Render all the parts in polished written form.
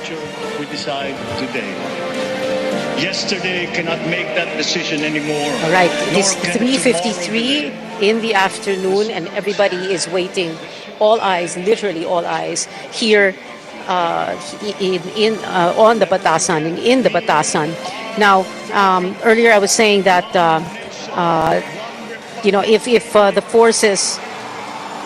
future we decide today. Yesterday cannot make that decision anymore. All right, it is 3:53 in the afternoon, and everybody is waiting. All eyes, literally all eyes, here on the Batasan, in the Batasan. Now, earlier I was saying that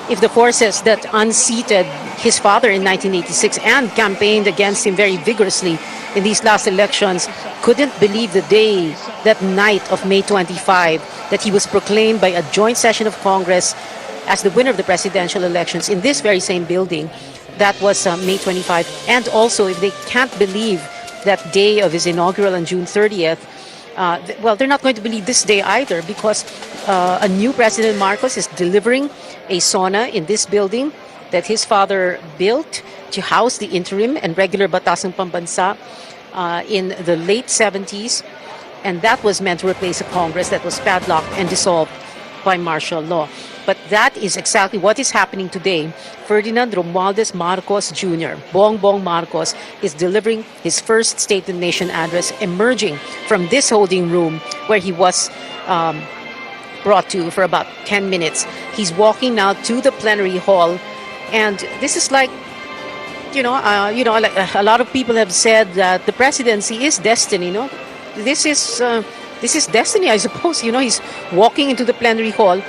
if the forces that unseated his father in 1986 and campaigned against him very vigorously in these last elections couldn't believe the day, that night of May 25, that he was proclaimed by a joint session of Congress as the winner of the presidential elections in this very same building. That was May 25. And also, if they can't believe that day of his inaugural on June 30th, well, they're not going to believe this day either, because a new President Marcos is delivering a Sona in this building that his father built to house the interim and regular Batasang Pambansa in the late 70s. And that was meant to replace a Congress that was padlocked and dissolved by martial law. But that is exactly what is happening today. Ferdinand Romualdez Marcos Jr., Bongbong Marcos, is delivering his first State of the Nation address, emerging from this holding room where he was brought to for about 10 minutes. He's walking now to the plenary hall, and this is like, like a lot of people have said that the presidency is destiny. This is destiny, I suppose. He's walking into the plenary hall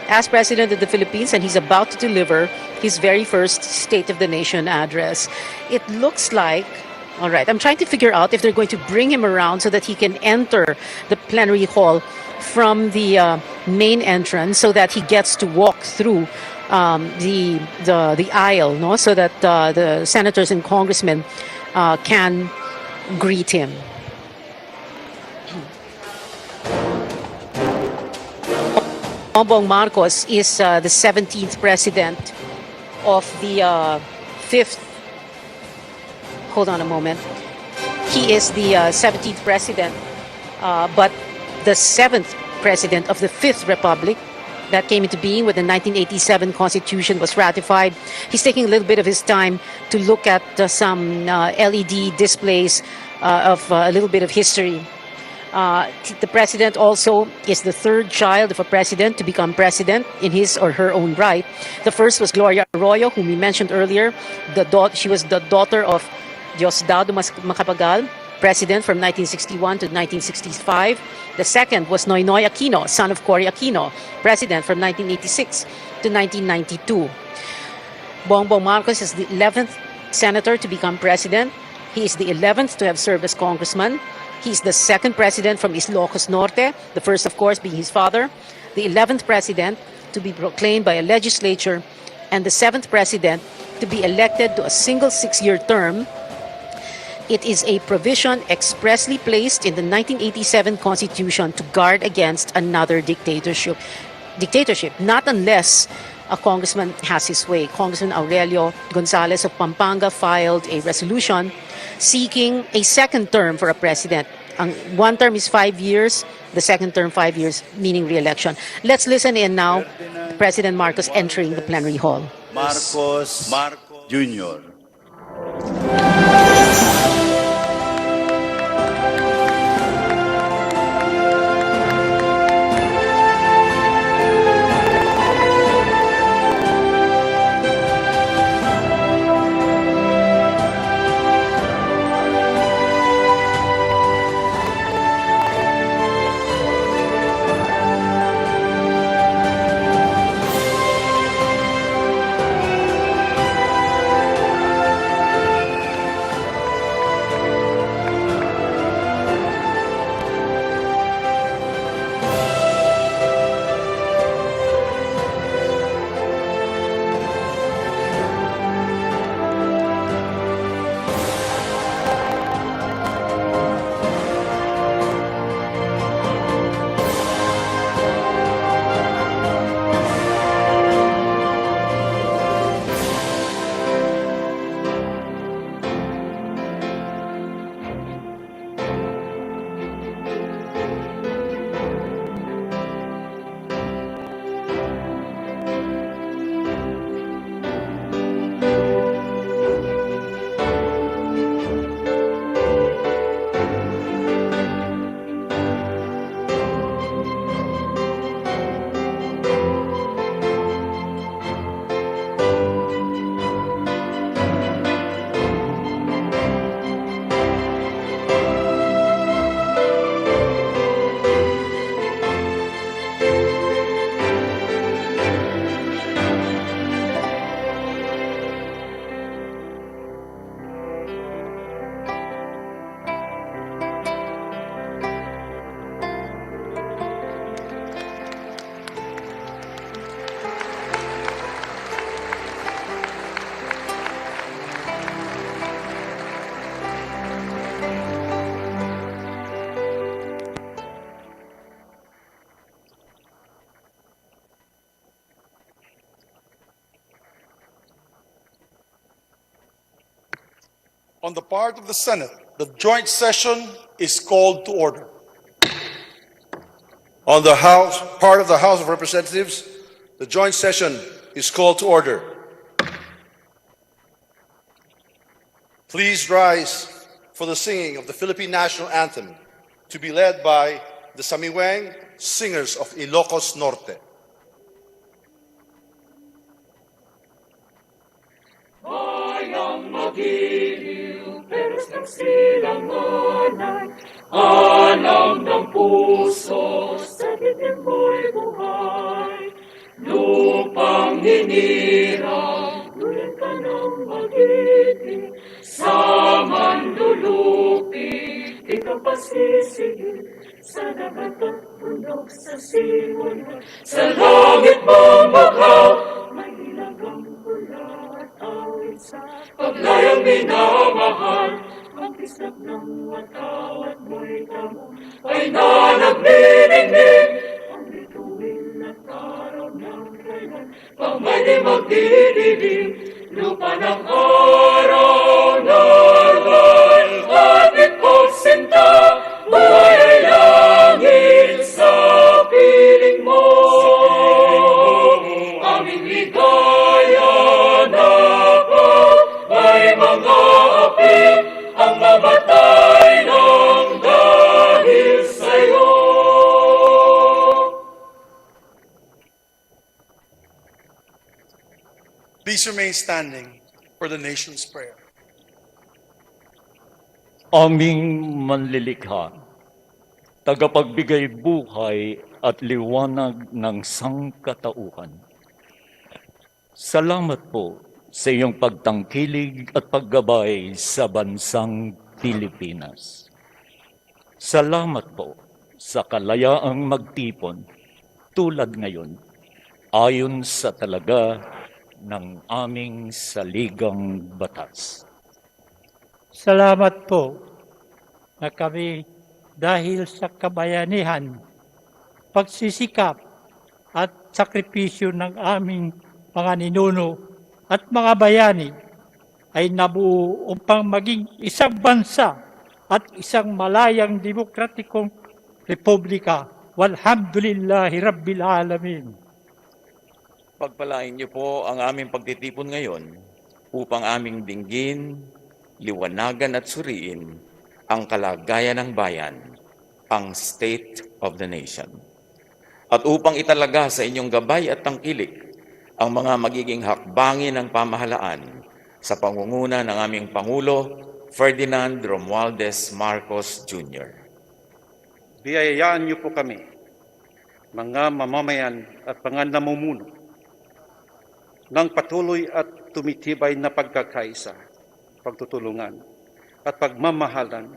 as President of the Philippines, and he's about to deliver his very first State of the Nation address. It looks like, all right, I'm trying to figure out if they're going to bring him around so that he can enter the plenary hall from the main entrance, so that he gets to walk through the aisle, so that the senators and congressmen can greet him. Bongbong Marcos is the 17th president of the 5th. Hold on a moment. He is the 17th president, but the 7th president of the 5th Republic that came into being when the 1987 Constitution was ratified. He's taking a little bit of his time to look at some LED displays of a little bit of history. The president also is the third child of a president to become president in his or her own right. The first was Gloria Arroyo, whom we mentioned earlier. She was the daughter of Diosdado Macapagal, president from 1961 to 1965. The second was Noynoy Aquino, son of Cory Aquino, president from 1986 to 1992. Bongbong Marcos is the 11th senator to become president. He is the 11th to have served as congressman. He's the second president from Ilocos Norte, the first, of course, being his father, the 11th president to be proclaimed by a legislature, and the 7th president to be elected to a single 6-year term. It is a provision expressly placed in the 1987 Constitution to guard against another dictatorship, not unless a congressman has his way. Congressman Aurelio Gonzalez of Pampanga filed a resolution seeking a second term for a president. One term is 5 years, the second term 5 years, meaning re-election. Let's listen in now, President Marcos entering the plenary hall. Marcos Jr. On the part of the Senate, the joint session is called to order. On the part of the House of Representatives, the joint session is called to order. Please rise for the singing of the Philippine National Anthem, to be led by the Samiwang Singers of Ilocos Norte. Bayang magiliw, peros ng silanganan, alam ng puso, sa titim mo'y buhay. Lupang hinirang, luyan ka ng magiting, sa manlulupi, di ka pasisigil, sa dagat at bundok, sa simulan, sa langit mong bakaw, may ilagang pula at awit sa paglayang minamahal. Ang kisap ng watawat mo'y tamo ay nanagniningning, ang bituin at araw ng kailan, pang may di magdidilim, lupa ng araw narwal, at itong sinta, buhay ay langit sa piling mo. Aming ligaya na pa, may mga api, ang mamatay ng dahil sa'yo. Please remain standing for the nation's prayer. Aming manlilikha, tagapagbigay buhay at liwanag ng sangkatauhan. Salamat po sa iyong pagtangkilig at paggabay sa bansang Pilipinas. Salamat po sa kalayaang magtipon tulad ngayon ayon sa talaga ng aming saligang batas. Salamat po na kami dahil sa kabayanihan, pagsisikap at sakripisyo ng aming mga ninuno at mga bayani ay nabuo upang maging isang bansa at isang malayang demokratikong republika. Walhamdulillahi Rabbil Alamin. Pagpalain niyo po ang aming pagtitipon ngayon upang aming dinggin, liwanagan at suriin ang kalagayan ng bayan, ang state of the nation. At upang italaga sa inyong gabay at tangkilik ang mga magiging hakbangin ng pamahalaan sa pangunguna ng aming Pangulo, Ferdinand Romualdez Marcos Jr. Biyayaan niyo po kami, mga mamamayan at mga namumuno, ng patuloy at tumitibay na pagkakaisa, pagtutulungan at pagmamahalan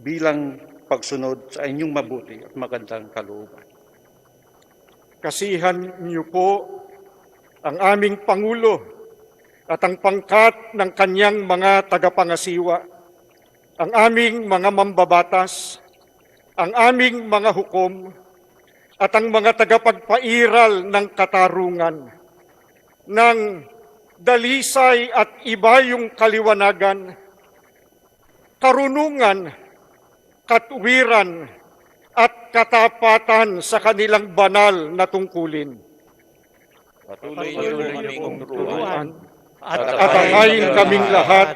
bilang pagsunod sa inyong mabuti at magandang kalooban. Kasihan niyo po ang aming Pangulo at ang pangkat ng kanyang mga tagapangasiwa, ang aming mga mambabatas, ang aming mga hukom, at ang mga tagapagpairal ng katarungan, ng dalisay at ibayong kaliwanagan, karunungan, katwiran, at katapatan sa kanilang banal na tungkulin. Patuloy niyo kaming turuan at atahayin kaming lahat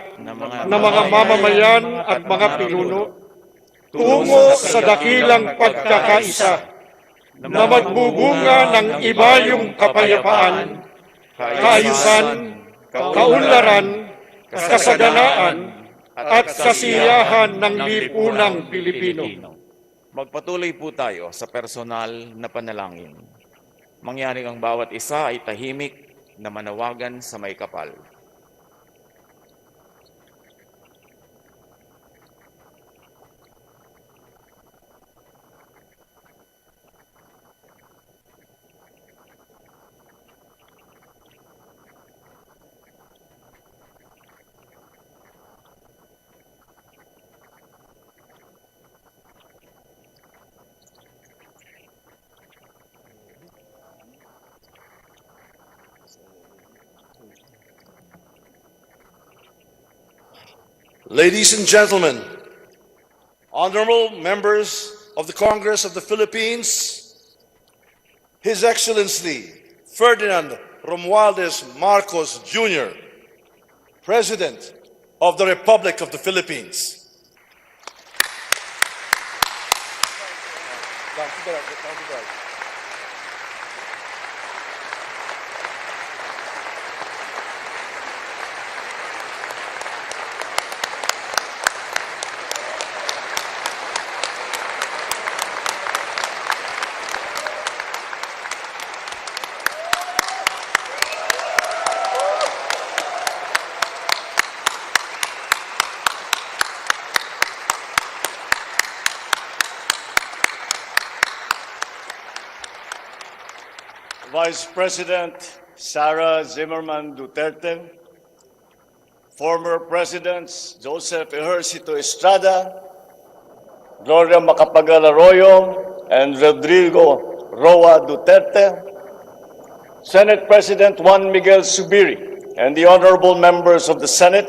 na mga mamamayan at mga pinuno tungo sa dakilang pagkakaisa na magbubunga ng ibayong kapayapaan, kaayusan, kaunlaran, kasaganaan, at kasiyahan ng lipunang Pilipino. Magpatuloy po tayo sa personal na panalangin. Mangyaring ang bawat isa ay tahimik na manawagan sa may kapal. Ladies and gentlemen, honorable members of the Congress of the Philippines, His Excellency Ferdinand Romualdez Marcos Jr., President of the Republic of the Philippines. Vice President Sara Zimmerman Duterte, former Presidents Joseph Ejercito Estrada, Gloria Macapagal Arroyo, and Rodrigo Roa Duterte, Senate President Juan Miguel Zubiri, and the honorable members of the Senate,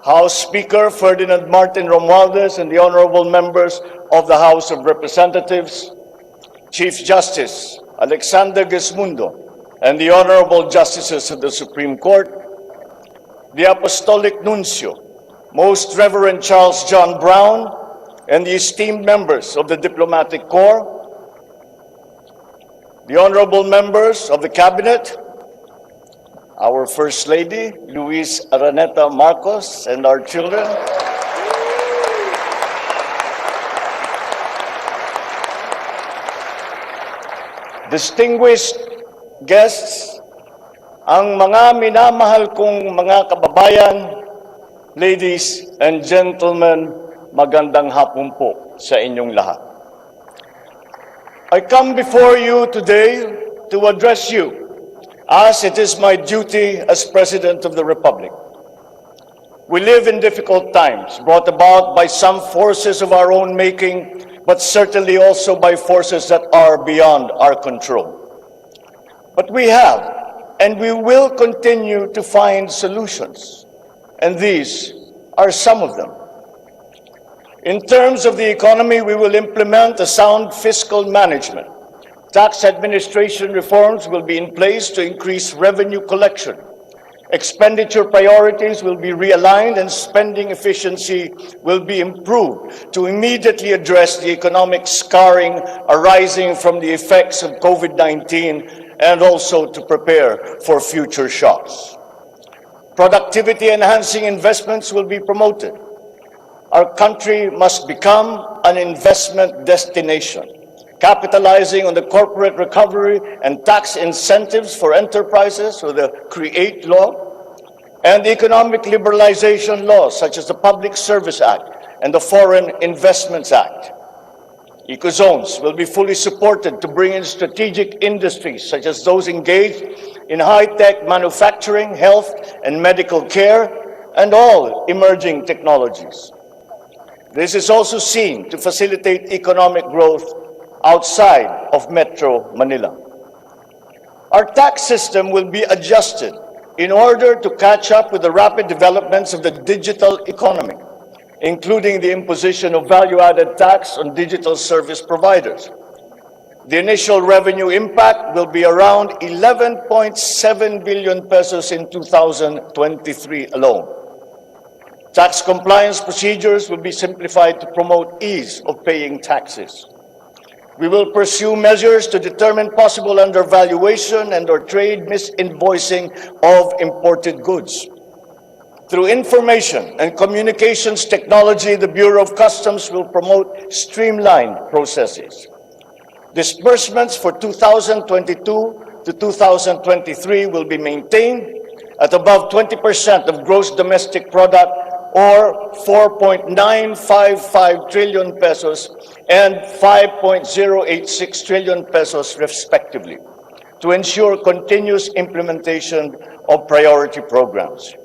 House Speaker Ferdinand Martin Romualdez, and the honorable members of the House of Representatives, Chief Justice Alexander Gesmundo, and the honorable justices of the Supreme Court, the Apostolic Nuncio, Most Reverend Charles John Brown, and the esteemed members of the Diplomatic Corps, the honorable members of the Cabinet, our First Lady, Luis Araneta Marcos, and our children, distinguished guests, ang mga minamahal kong mga kababayan, ladies and gentlemen, magandang hapon po sa inyong lahat. I come before you today to address you as it is my duty as President of the Republic. We live in difficult times brought about by some forces of our own making, but certainly also by forces that are beyond our control. But we have, and we will continue to find solutions, and these are some of them. In terms of the economy, we will implement a sound fiscal management. Tax administration reforms will be in place to increase revenue collection. Expenditure priorities will be realigned and spending efficiency will be improved to immediately address the economic scarring arising from the effects of COVID-19 and also to prepare for future shocks. Productivity-enhancing investments will be promoted. Our country must become an investment destination, capitalizing on the corporate recovery and tax incentives for enterprises through the CREATE law and the economic liberalization laws such as the Public Service Act and the Foreign Investments Act. Ecozones will be fully supported to bring in strategic industries such as those engaged in high-tech manufacturing, health and medical care, and all emerging technologies. This is also seen to facilitate economic growth outside of Metro Manila. Our tax system will be adjusted in order to catch up with the rapid developments of the digital economy, including the imposition of value-added tax on digital service providers. The initial revenue impact will be around 11.7 billion pesos in 2023 alone. Tax compliance procedures will be simplified to promote ease of paying taxes. We will pursue measures to determine possible undervaluation and/or trade misinvoicing of imported goods. Through information and communications technology, the Bureau of Customs will promote streamlined processes. Disbursements for 2022 to 2023 will be maintained at above 20% of gross domestic product, or 4.955 trillion pesos and 5.086 trillion pesos respectively, to ensure continuous implementation of priority programs.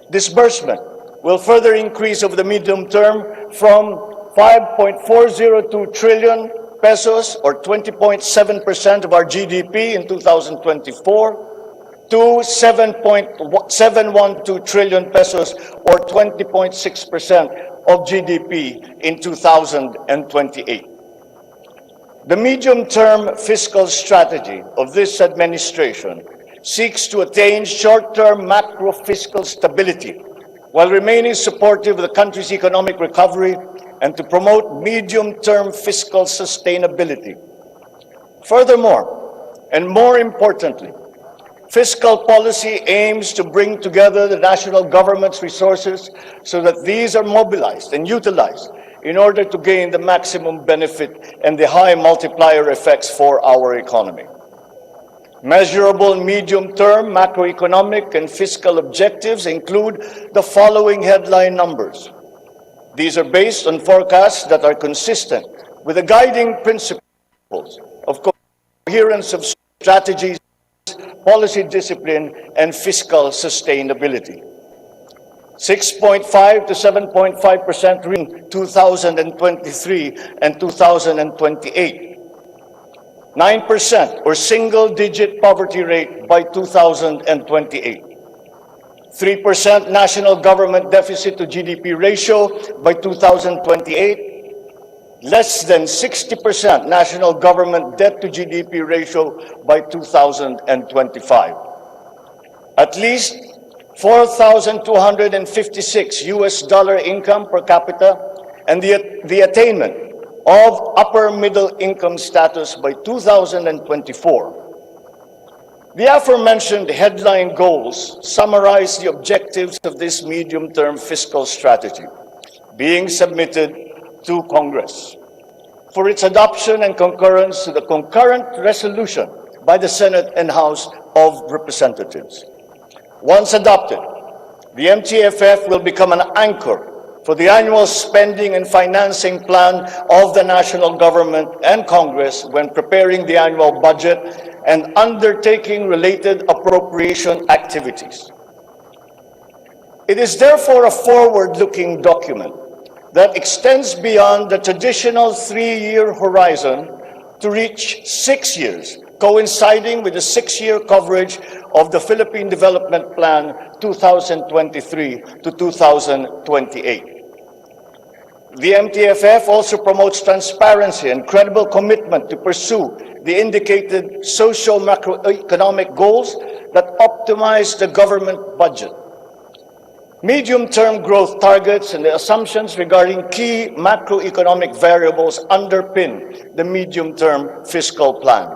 Disbursement will further increase over the medium term from 5.402 trillion pesos, or 20.7% of our GDP in 2024, to 7.712 trillion pesos or 20.6% of GDP in 2028. The medium-term fiscal strategy of this administration seeks to attain short-term macro-fiscal stability while remaining supportive of the country's economic recovery and to promote medium-term fiscal sustainability. Furthermore, and more importantly, fiscal policy aims to bring together the national government's resources so that these are mobilized and utilized in order to gain the maximum benefit and the high multiplier effects for our economy. Measurable medium-term macroeconomic and fiscal objectives include the following headline numbers. These are based on forecasts that are consistent with the guiding principles of coherence of strategies, policy discipline, and fiscal sustainability. 6.5 to 7.5% in 2023 and 2028. 9% or single-digit poverty rate by 2028. 3% national government deficit to GDP ratio by 2028. Less than 60% national government debt to GDP ratio by 2025. At least 4,256 US dollar income per capita and the attainment of upper middle income status by 2024. The aforementioned headline goals summarize the objectives of this medium-term fiscal strategy being submitted to Congress for its adoption and concurrence to the concurrent resolution by the Senate and House of Representatives. Once adopted, the MTFF will become an anchor for the annual spending and financing plan of the national government and Congress when preparing the annual budget and undertaking related appropriation activities. It is therefore a forward-looking document that extends beyond the traditional 3-year horizon to reach 6 years, coinciding with the 6-year coverage of the Philippine Development Plan 2023 to 2028. The MTFF also promotes transparency and credible commitment to pursue the indicated socio-macroeconomic goals that optimize the government budget. Medium-term growth targets and the assumptions regarding key macroeconomic variables underpin the medium-term fiscal plan.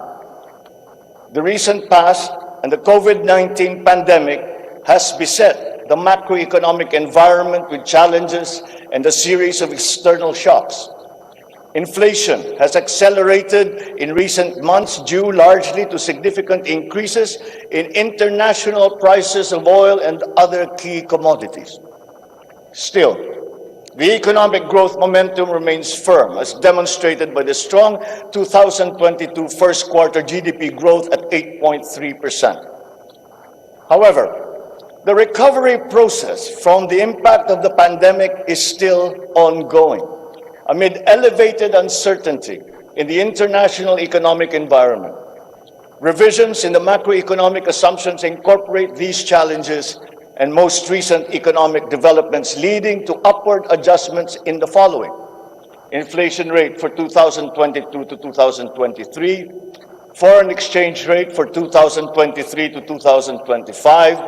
The recent past and the COVID-19 pandemic has beset the macroeconomic environment with challenges and a series of external shocks. Inflation has accelerated in recent months due largely to significant increases in international prices of oil and other key commodities. Still, the economic growth momentum remains firm, as demonstrated by the strong 2022 first quarter GDP growth at 8.3%. However, the recovery process from the impact of the pandemic is still ongoing, amid elevated uncertainty in the international economic environment. Revisions in the macroeconomic assumptions incorporate these challenges and most recent economic developments leading to upward adjustments in the following: inflation rate for 2022 to 2023, foreign exchange rate for 2023 to 2025,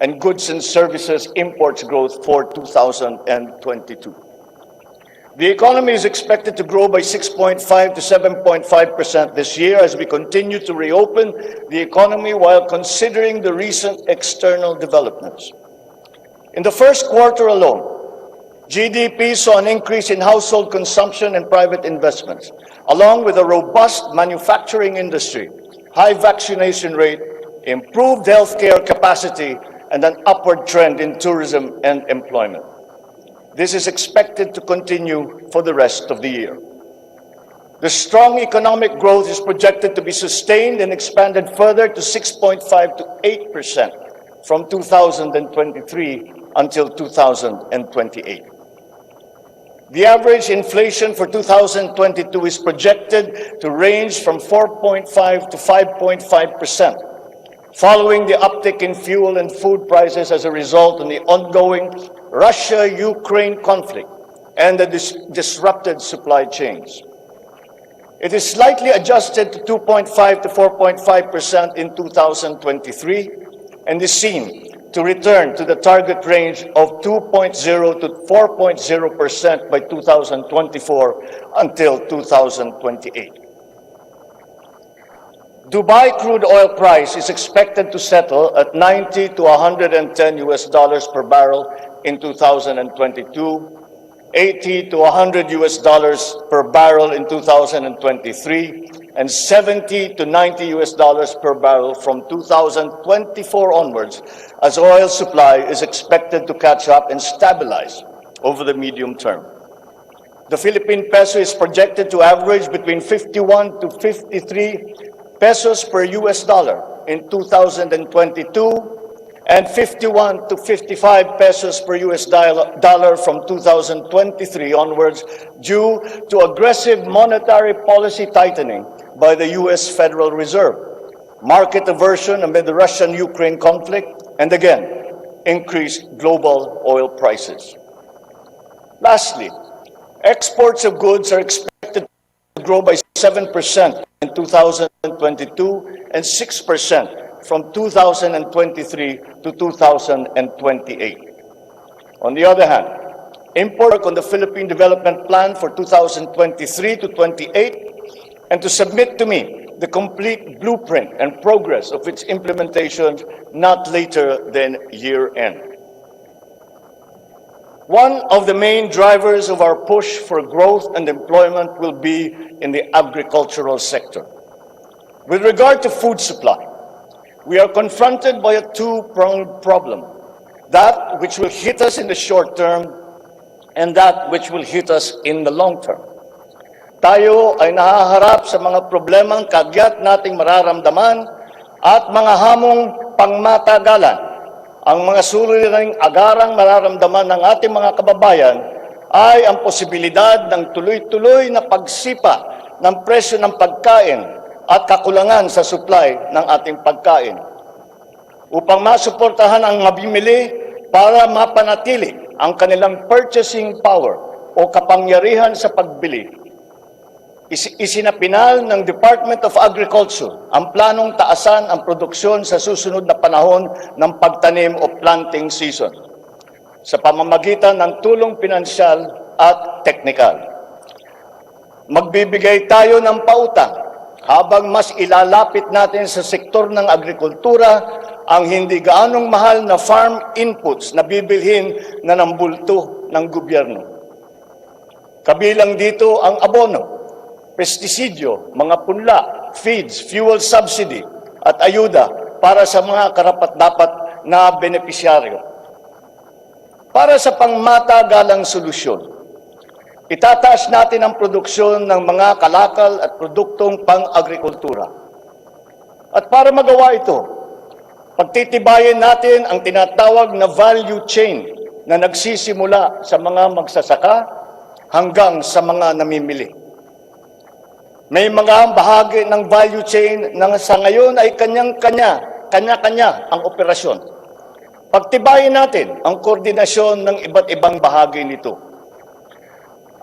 and goods and services imports growth for 2022. The economy is expected to grow by 6.5 to 7.5% this year as we continue to reopen the economy while considering the recent external developments. In the first quarter alone, GDP saw an increase in household consumption and private investments, along with a robust manufacturing industry, high vaccination rate, improved healthcare capacity, and an upward trend in tourism and employment. This is expected to continue for the rest of the year. The strong economic growth is projected to be sustained and expanded further to 6.5 to 8% from 2023 until 2028. The average inflation for 2022 is projected to range from 4.5 to 5.5%, following the uptick in fuel and food prices as a result of the ongoing Russia-Ukraine conflict and the disrupted supply chains. It is slightly adjusted to 2.5 to 4.5% in 2023 and is seen to return to the target range of 2.0 to 4.0% by 2024 until 2028. Dubai crude oil price is expected to settle at 90 to 110 US dollars per barrel in 2022, 80 to 100 US dollars per barrel in 2023, and 70 to 90 US dollars per barrel from 2024 onwards, as oil supply is expected to catch up and stabilize over the medium term. The Philippine peso is projected to average between 51 to 53 pesos per US dollar in 2022, and 51 to 55 pesos per US dollar from 2023 onwards, due to aggressive monetary policy tightening by the US Federal Reserve, market aversion amid the Russian-Ukraine conflict, and again, increased global oil prices. Lastly, exports of goods are expected to grow by 7% in 2022 and 6% from 2023 to 2028. On the other hand, import work on the Philippine Development Plan for 2023 to 28 and to submit to me the complete blueprint and progress of its implementation not later than year-end. One of the main drivers of our push for growth and employment will be in the agricultural sector. With regard to food supply, we are confronted by a two-pronged problem, that which will hit us in the short term and that which will hit us in the long term. Tayo ay nahaharap sa mga problemang kagyat nating mararamdaman at mga hamong pangmatagalan. Ang mga suliraning agarang mararamdaman ng ating mga kababayan ay ang posibilidad ng tuloy-tuloy na pagsipa ng presyo ng pagkain at kakulangan sa supply ng ating pagkain. Upang masuportahan ang mabimili para mapanatili ang kanilang purchasing power o kapangyarihan sa pagbili, isinapinal ng Department of Agriculture ang planong taasan ang produksyon sa susunod na panahon ng pagtanim o planting season sa pamamagitan ng tulong pinansyal at teknikal. Magbibigay tayo ng pautang habang mas ilalapit natin sa sektor ng agrikultura ang hindi gaanong mahal na farm inputs na bibilhin na ng bulto ng gobyerno. Kabilang dito ang abono, pestisidyo, mga punla, feeds, fuel subsidy, at ayuda para sa mga karapat-dapat na benepisyaryo. Para sa pangmatagalang solusyon, itataas natin ang produksyon ng mga kalakal at produktong pang-agrikultura. At para magawa ito, pagtitibayin natin ang tinatawag na value chain na nagsisimula sa mga magsasaka hanggang sa mga namimili. May mga bahagi ng value chain na sa ngayon ay kanya-kanya ang operasyon. Pagtibayin natin ang koordinasyon ng iba't ibang bahagi nito.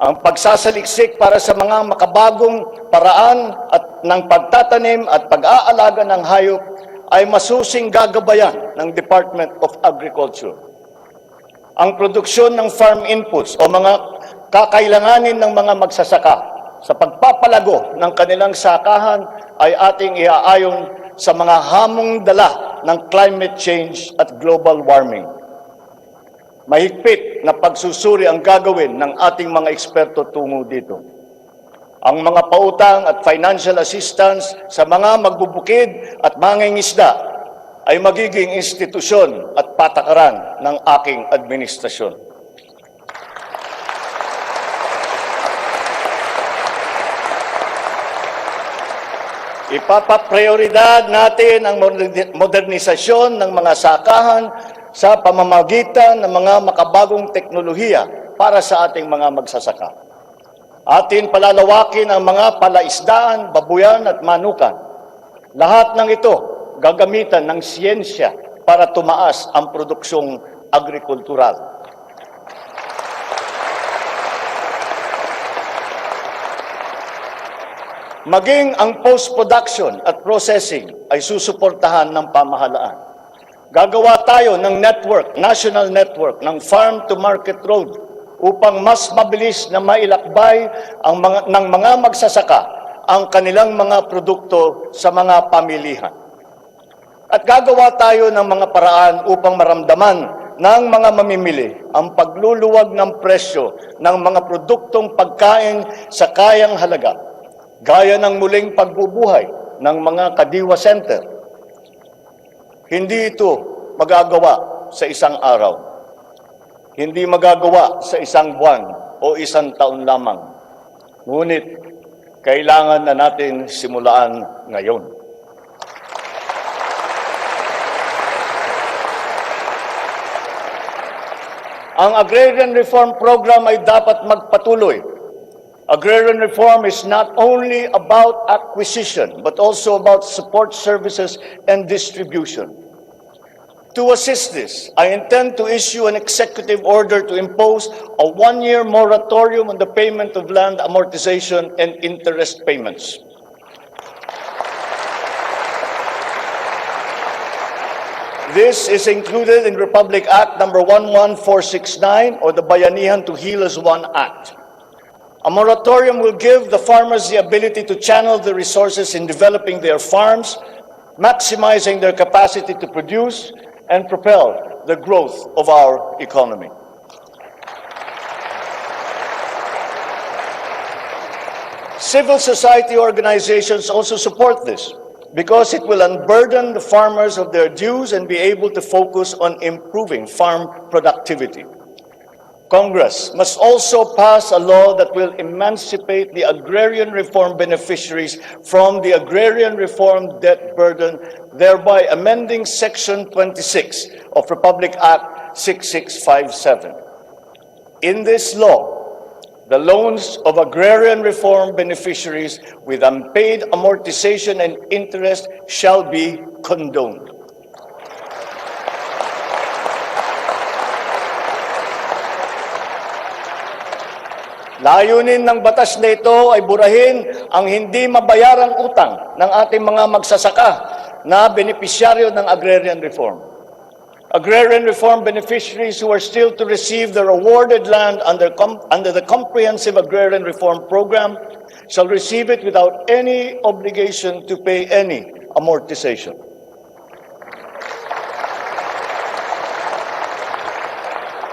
Ang pagsasaliksik para sa mga makabagong paraan at ng pagtatanim at pag-aalaga ng hayop ay masusing gagabayan ng Department of Agriculture. Ang produksyon ng farm inputs o mga kakailanganin ng mga magsasaka sa pagpapalago ng kanilang sakahan ay ating iaayon sa mga hamong dala ng climate change at global warming. Mahigpit na pagsusuri ang gagawin ng ating mga eksperto tungo dito. Ang mga pautang at financial assistance sa mga magbubukid at mangingisda ay magiging institusyon at patakaran ng aking administrasyon. Ipapaprioridad natin ang modernisasyon ng mga sakahan sa pamamagitan ng mga makabagong teknolohiya para sa ating mga magsasaka. Atin palalawakin ang mga palaisdaan, babuyan at manukan. Lahat ng ito gagamitan ng siyensya para tumaas ang produksyong agrikultural. Maging ang post-production at processing ay susuportahan ng pamahalaan. Gagawa tayo ng network, national network, ng farm-to-market road upang mas mabilis na mailakbay ng mga magsasaka ang kanilang mga produkto sa mga pamilihan. At gagawa tayo ng mga paraan upang maramdaman ng mga mamimili ang pagluluwag ng presyo ng mga produktong pagkain sa kayang halaga, gaya ng muling pagbubuhay ng mga Kadiwa Center. Hindi ito magagawa sa isang araw. Hindi magagawa sa isang buwan o isang taon lamang. Ngunit, kailangan na natin simulaan ngayon. Ang Agrarian Reform Program ay dapat magpatuloy. Agrarian reform is not only about acquisition, but also about support services and distribution. To assist this, I intend to issue an executive order to impose a one-year moratorium on the payment of land amortization and interest payments. This is included in Republic Act number 11469 or the Bayanihan to Heal as One Act. A moratorium will give the farmers the ability to channel the resources in developing their farms, maximizing their capacity to produce, and propel the growth of our economy. Civil society organizations also support this because it will unburden the farmers of their dues and be able to focus on improving farm productivity. Congress must also pass a law that will emancipate the agrarian reform beneficiaries from the agrarian reform debt burden, thereby amending Section 26 of Republic Act 6657. In this law, the loans of agrarian reform beneficiaries with unpaid amortization and interest shall be condoned. Layunin ng batas na ito ay burahin ang hindi mabayarang utang ng ating mga magsasaka na benepisyaryo ng agrarian reform. Agrarian reform beneficiaries who are still to receive their awarded land under the Comprehensive Agrarian Reform Program shall receive it without any obligation to pay any amortization.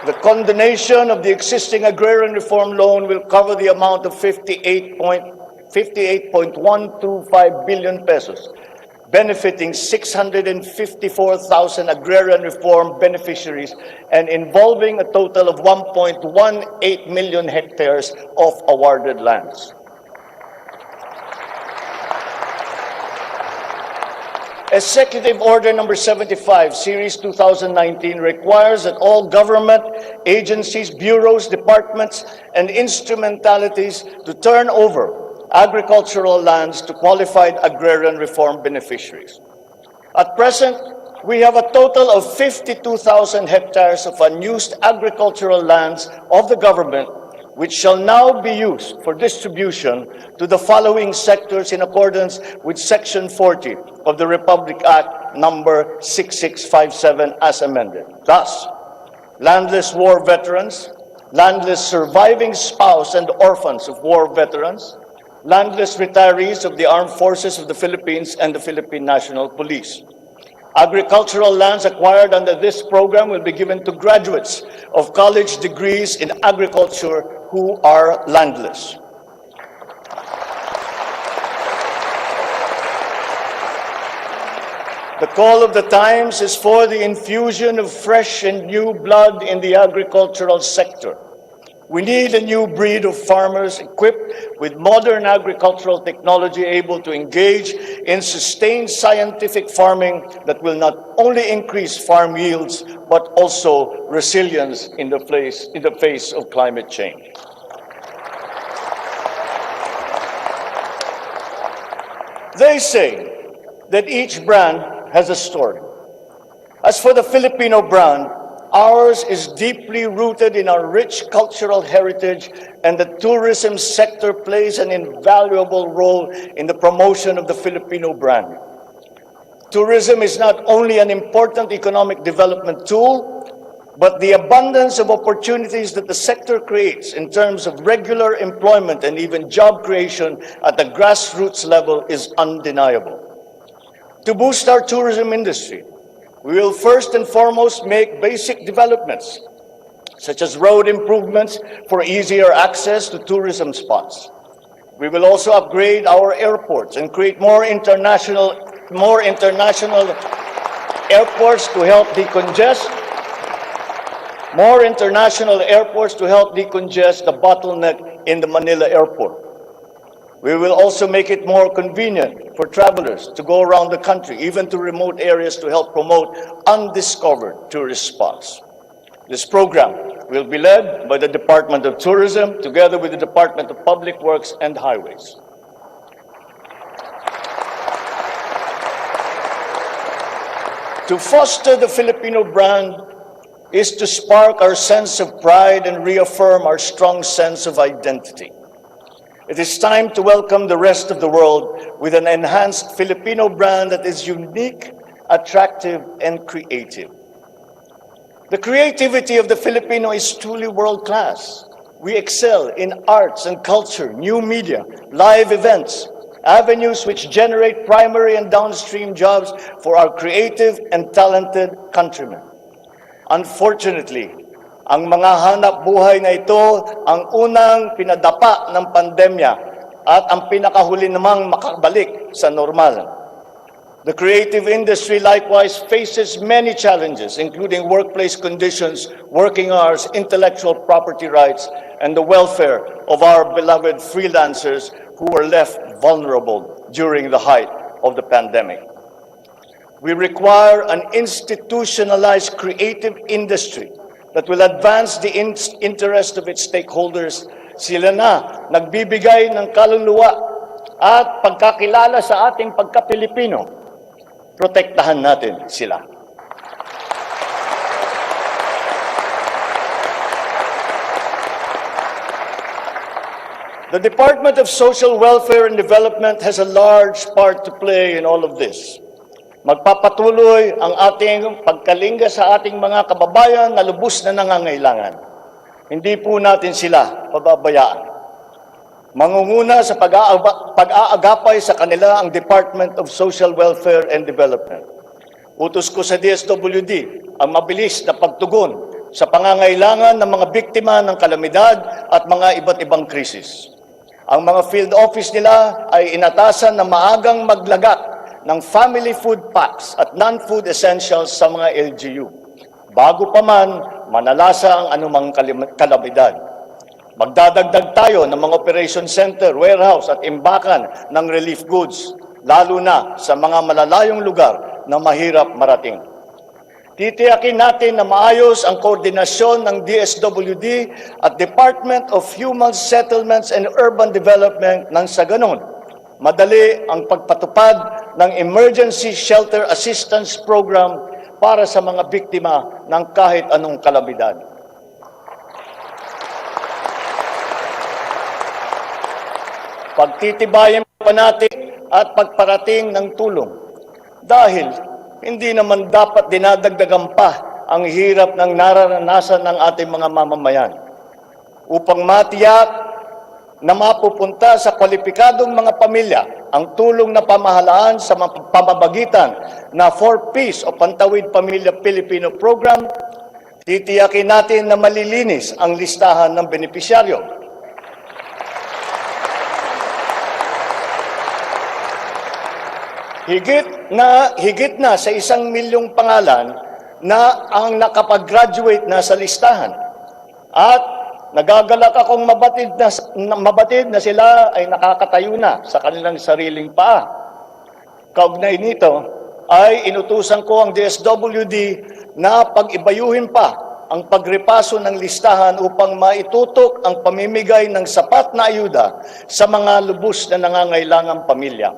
The condonation of the existing agrarian reform loan will cover the amount of 58.125 billion pesos, benefiting 654,000 agrarian reform beneficiaries and involving a total of 1.18 million hectares of awarded lands. Executive Order number 75, Series 2019 requires that all government agencies, bureaus, departments, and instrumentalities to turn over agricultural lands to qualified agrarian reform beneficiaries. At present, we have a total of 52,000 hectares of unused agricultural lands of the government, which shall now be used for distribution to the following sectors in accordance with Section 40 of the Republic Act number 6657 as amended. Thus, landless war veterans, landless surviving spouse and orphans of war veterans, landless retirees of the Armed Forces of the Philippines and the Philippine National Police. Agricultural lands acquired under this program will be given to graduates of college degrees in agriculture who are landless. The call of the times is for the infusion of fresh and new blood in the agricultural sector. We need a new breed of farmers equipped with modern agricultural technology able to engage in sustained scientific farming that will not only increase farm yields, but also resilience in the face of climate change. They say that each brand has a story. As for the Filipino brand, ours is deeply rooted in our rich cultural heritage, and the tourism sector plays an invaluable role in the promotion of the Filipino brand. Tourism is not only an important economic development tool, but the abundance of opportunities that the sector creates in terms of regular employment and even job creation at the grassroots level is undeniable. To boost our tourism industry, we will first and foremost make basic developments, such as road improvements for easier access to tourism spots. We will also upgrade our airports and create more international airports to help decongest the bottleneck in the Manila airport. We will also make it more convenient for travelers to go around the country, even to remote areas, to help promote undiscovered tourist spots. This program will be led by the Department of Tourism together with the Department of Public Works and Highways. To foster the Filipino brand is to spark our sense of pride and reaffirm our strong sense of identity. It is time to welcome the rest of the world with an enhanced Filipino brand that is unique, attractive, and creative. The creativity of the Filipino is truly world-class. We excel in arts and culture, new media, live events, avenues which generate primary and downstream jobs for our creative and talented countrymen. Unfortunately, ang mga hanap buhay na ito ang unang pinadapa ng pandemya at ang pinakahuli namang makabalik sa normal. The creative industry likewise faces many challenges, including workplace conditions, working hours, intellectual property rights, and the welfare of our beloved freelancers who were left vulnerable during the height of the pandemic. We require an institutionalized creative industry that will advance the interest of its stakeholders. Sila na nagbibigay ng kaluluwa at pagkakilala sa ating pagka-Pilipino. Protektahan natin sila. The Department of Social Welfare and Development has a large part to play in all of this. Magpapatuloy ang ating pagkalinga sa ating mga kababayan na lubos na nangangailangan. Hindi po natin sila pababayaan. Mangunguna sa pag-aagapay sa kanila ang Department of Social Welfare and Development. Utos ko sa DSWD ang mabilis na pagtugon sa pangangailangan ng mga biktima ng kalamidad at mga iba't ibang krisis. Ang mga field office nila ay inatasan na maagang maglagak ng family food packs at non-food essentials sa mga LGU, bago pa man manalasa ang anumang kalamidad. Magdadagdag tayo ng mga operation center, warehouse at imbakan ng relief goods, lalo na sa mga malalayong lugar na mahirap marating. Titiyakin natin na maayos ang koordinasyon ng DSWD at Department of Human Settlements and Urban Development nang sa ganon, madali ang pagpatupad ng Emergency Shelter Assistance Program para sa mga biktima ng kahit anong kalamidad. Pagtitibayan pa natin at pagparating ng tulong dahil hindi naman dapat dinadagdagan pa ang hirap ng nararanasan ng ating mga mamamayan. Upang matiyak na mapupunta sa kwalipikadong mga pamilya ang tulong na pamahalaan sa pamamagitan na 4Ps o Pantawid Pamilya Pilipino Program, titiyakin natin na malilinis ang listahan ng benepisyaryo. Higit na sa 1 milyong pangalan na ang nakapag-graduate na sa listahan. At nagagalak akong mabatid na sila ay nakakatayo na sa kanilang sariling paa. Kaugnay nito ay inutusan ko ang DSWD na pag-ibayuhin pa ang pagrepaso ng listahan upang maitutok ang pamimigay ng sapat na ayuda sa mga lubos na nangangailangang pamilya.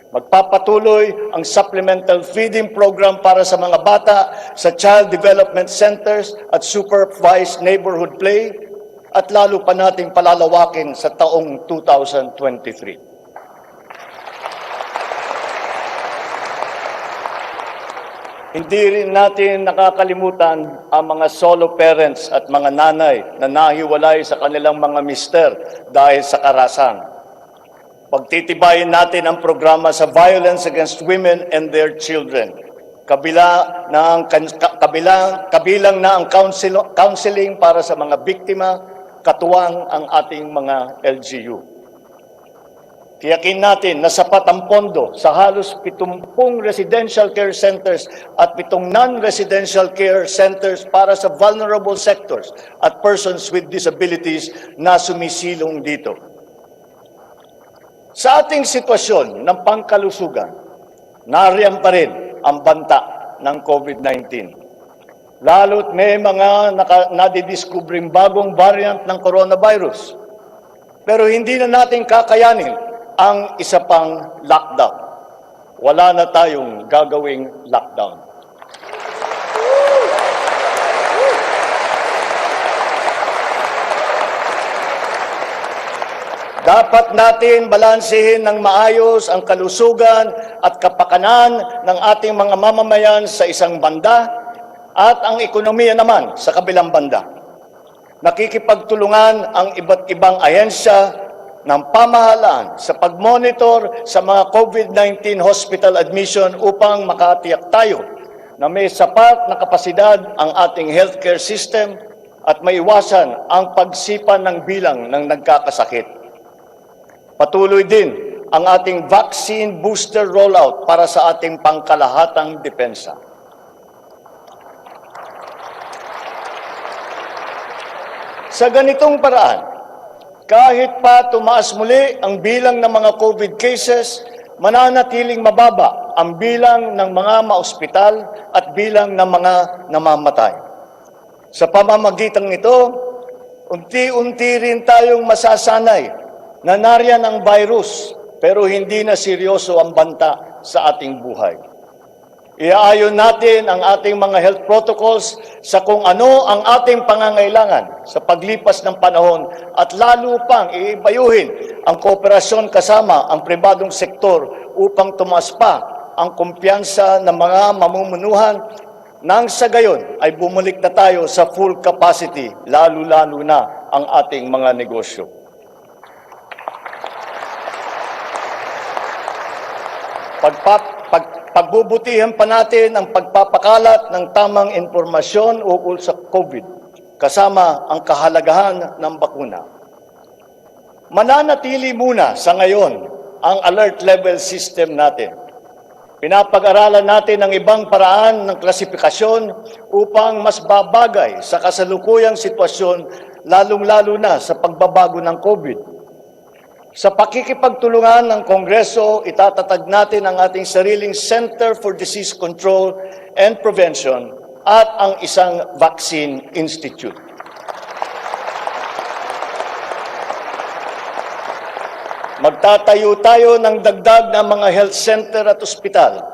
Magpapatuloy ang supplemental feeding program para sa mga bata sa child development centers at supervised neighborhood play at lalo pa nating palalawakin sa taong 2023. Hindi rin natin nakakalimutan ang mga solo parents at mga nanay na nahiwalay sa kanilang mga mister dahil sa karahasan. Pagtitibayin natin ang programa sa violence against women and their children. Kabilang na ang counseling para sa mga biktima, katuwang ang ating mga LGU. Tiyakin natin na sapat ang pondo sa halos 70 residential care centers at 7 non-residential care centers para sa vulnerable sectors at persons with disabilities na sumisilong dito. Sa ating sitwasyon ng pangkalusugan, nariyan pa rin ang banta ng COVID-19. Lalo't may mga nadidiskubring bagong variant ng coronavirus. Pero hindi na natin kakayanin ang isa pang lockdown. Wala na tayong gagawing lockdown. Dapat natin balansehin ng maayos ang kalusugan at kapakanan ng ating mga mamamayan sa isang banda at ang ekonomiya naman sa kabilang banda. Nakikipagtulungan ang iba't ibang ahensya ng pamahalaan sa pag-monitor sa mga COVID-19 hospital admission upang makatiyak tayo na may sapat na kapasidad ang ating healthcare system at maiwasan ang pagsipa ng bilang ng nagkakasakit. Patuloy din ang ating vaccine booster rollout para sa ating pangkalahatang depensa. Sa ganitong paraan, kahit pa tumaas muli ang bilang ng mga COVID cases, mananatiling mababa ang bilang ng mga maospital at bilang ng mga namamatay. Sa pamamagitan nito, unti-unti rin tayong masasanay na nariyan ang virus pero hindi na seryoso ang banta sa ating buhay. Iaayon natin ang ating mga health protocols sa kung ano ang ating pangangailangan sa paglipas ng panahon at lalo pang iibayuhin ang kooperasyon kasama ang pribadong sektor upang tumaas pa ang kumpiyansa ng mga mamumunuhan nang sa gayon ay bumalik na tayo sa full capacity, lalo-lalo na ang ating mga negosyo. Pagbubutihan pa natin ang pagpapakalat ng tamang impormasyon ukol sa COVID, kasama ang kahalagahan ng bakuna. Mananatili muna sa ngayon ang alert level system natin. Pinapag-aralan natin ang ibang paraan ng klasifikasyon upang mas babagay sa kasalukuyang sitwasyon, lalong-lalo na sa pagbabago ng COVID. Sa pakikipagtulungan ng Kongreso, itatatag natin ang ating sariling Center for Disease Control and Prevention at ang isang Vaccine Institute. Magtatayo tayo ng dagdag na mga health center at ospital.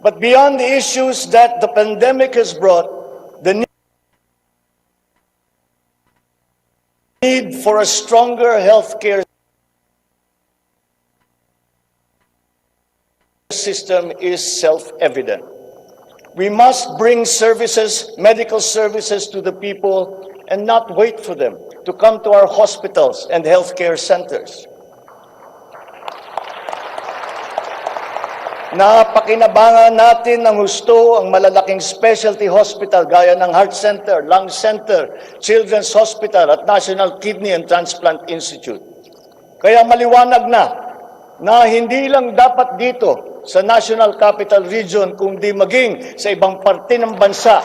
But beyond the issues that the pandemic has brought, the need for a stronger healthcare system is self-evident. We must bring services, medical services to the people and not wait for them to come to our hospitals and healthcare centers. Napakinabangan natin ng husto ang malalaking specialty hospital gaya ng Heart Center, Lung Center, Children's Hospital at National Kidney and Transplant Institute. Kaya maliwanag na hindi lang dapat dito sa National Capital Region kundi maging sa ibang parte ng bansa.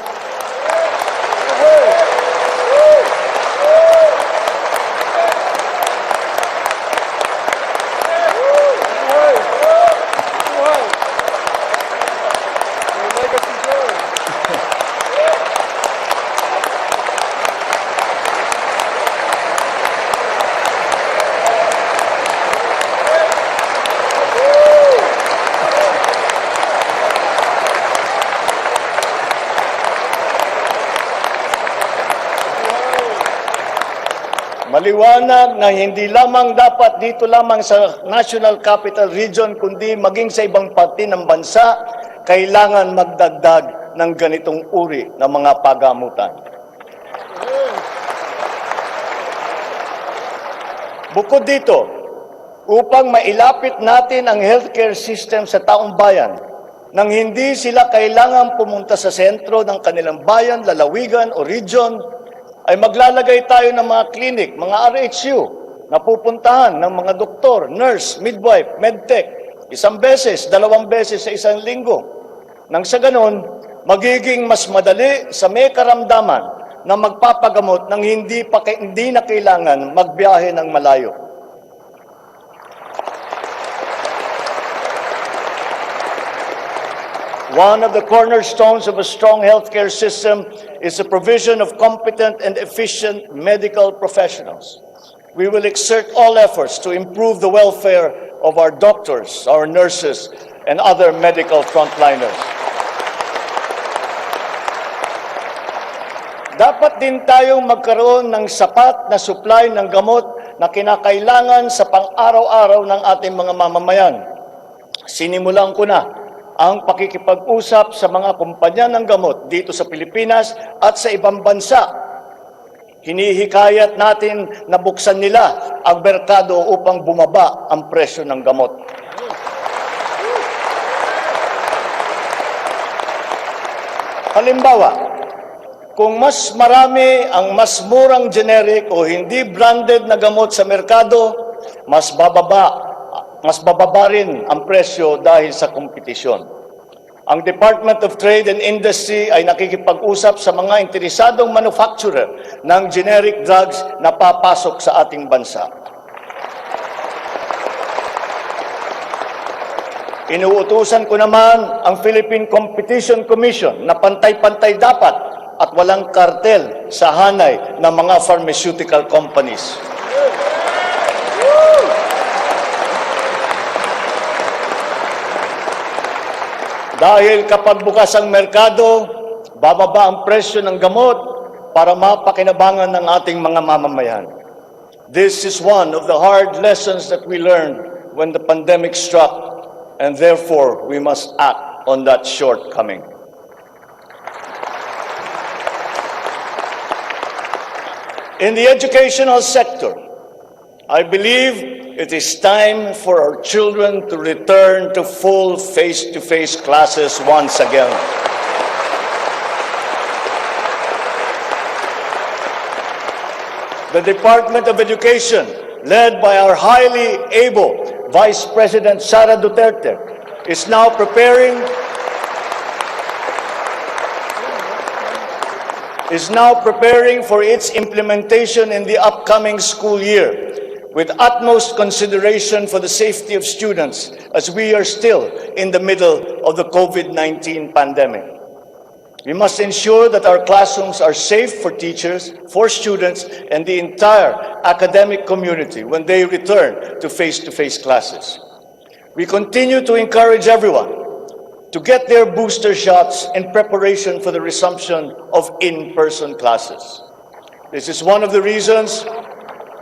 Maliwanag na hindi lamang dapat dito lamang sa National Capital Region, kundi maging sa ibang parte ng bansa, kailangan magdagdag ng ganitong uri ng mga pagamutan. Bukod dito, upang mailapit natin ang healthcare system sa taong bayan, nang hindi sila kailangan pumunta sa sentro ng kanilang bayan, lalawigan o region, ay maglalagay tayo ng mga clinic, mga RHU, na pupuntahan ng mga doktor, nurse, midwife, medtech, 1 beses, 2 beses sa 1 linggo. Nang sa ganon, magiging mas madali sa may karamdaman na magpapagamot nang hindi na kailangan magbiyahe ng malayo. One of the cornerstones of a strong healthcare system is the provision of competent and efficient medical professionals. We will exert all efforts to improve the welfare of our doctors, our nurses, and other medical frontliners. Dapat din tayong magkaroon ng sapat na supply ng gamot na kinakailangan sa pang-araw-araw ng ating mga mamamayan. Sinimulan ko na ang pakikipag-usap sa mga kumpanya ng gamot dito sa Pilipinas at sa ibang bansa. Hinihikayat natin na buksan nila ang merkado upang bumaba ang presyo ng gamot. Halimbawa, kung mas marami ang mas murang generic o hindi branded na gamot sa merkado, mas bababa rin ang presyo dahil sa kompetisyon. Ang Department of Trade and Industry ay nakikipag-usap sa mga interesadong manufacturer ng generic drugs na papasok sa ating bansa. Inuutusan ko naman ang Philippine Competition Commission na pantay-pantay dapat at walang kartel sa hanay ng mga pharmaceutical companies. Dahil kapag bukas ang merkado, bababa ang presyo ng gamot para mapakinabangan ng ating mga mamamayan. This is one of the hard lessons that we learned when the pandemic struck, and therefore we must act on that shortcoming. In the educational sector, I believe it is time for our children to return to full face-to-face classes once again. The Department of Education, led by our highly able Vice President Sara Duterte, is now preparing for its implementation in the upcoming school year, with utmost consideration for the safety of students as we are still in the middle of the COVID-19 pandemic. We must ensure that our classrooms are safe for teachers, for students, and the entire academic community when they return to face-to-face classes. We continue to encourage everyone to get their booster shots in preparation for the resumption of in-person classes. This is one of the reasons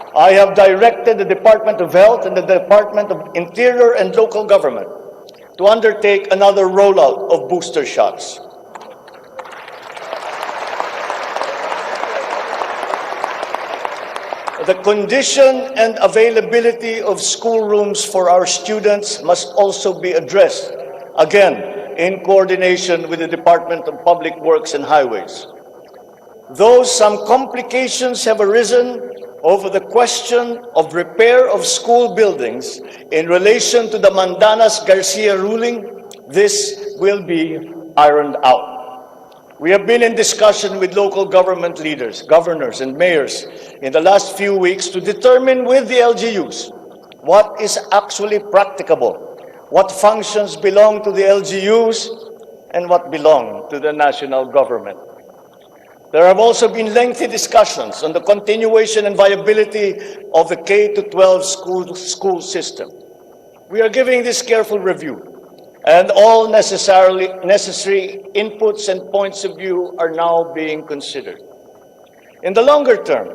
I have directed the Department of Health and the Department of Interior and Local Government to undertake another rollout of booster shots. The condition and availability of schoolrooms for our students must also be addressed, again, in coordination with the Department of Public Works and Highways. Though some complications have arisen over the question of repair of school buildings in relation to the Mandanas-Garcia ruling, this will be ironed out. We have been in discussion with local government leaders, governors, and mayors in the last few weeks to determine with the LGUs what is actually practicable, what functions belong to the LGUs, and what belong to the national government. There have also been lengthy discussions on the continuation and viability of the K-12 school system. We are giving this careful review, and all necessary inputs and points of view are now being considered. In the longer term,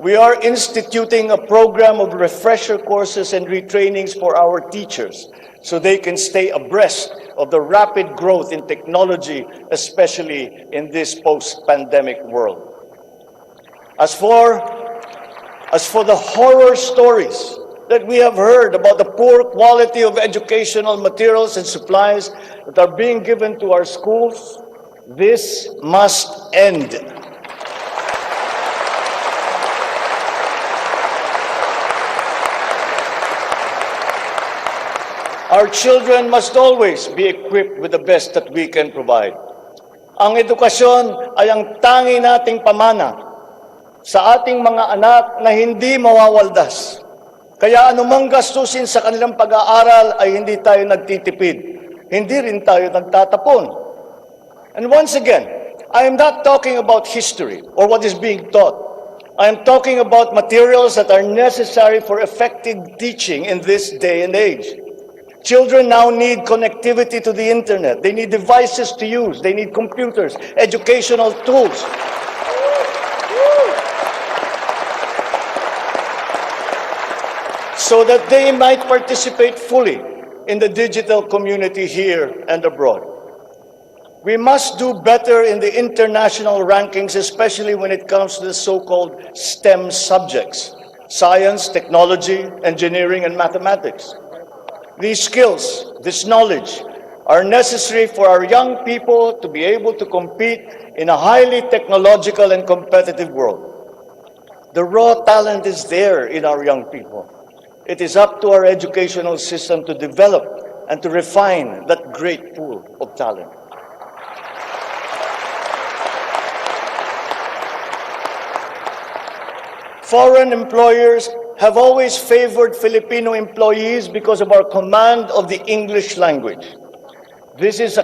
we are instituting a program of refresher courses and retrainings for our teachers so they can stay abreast of the rapid growth in technology, especially in this post-pandemic world. As for the horror stories that we have heard about the poor quality of educational materials and supplies that are being given to our schools, this must end. Our children must always be equipped with the best that we can provide. Ang edukasyon ay ang tangi nating pamana sa ating mga anak na hindi mawawaldas. Kaya anumang gastusin sa kanilang pag-aaral ay hindi tayo nagtitipid. Hindi rin tayo nagtatapon. And once again, I am not talking about history or what is being taught. I am talking about materials that are necessary for effective teaching in this day and age. Children now need connectivity to the internet. They need devices to use. They need computers, educational tools. So that they might participate fully in the digital community here and abroad. We must do better in the international rankings, especially when it comes to the so-called STEM subjects: science, technology, engineering, and mathematics. These skills, this knowledge, are necessary for our young people to be able to compete in a highly technological and competitive world. The raw talent is there in our young people. It is up to our educational system to develop and to refine that great pool of talent. Foreign employers have always favored Filipino employees because of our command of the English language. This is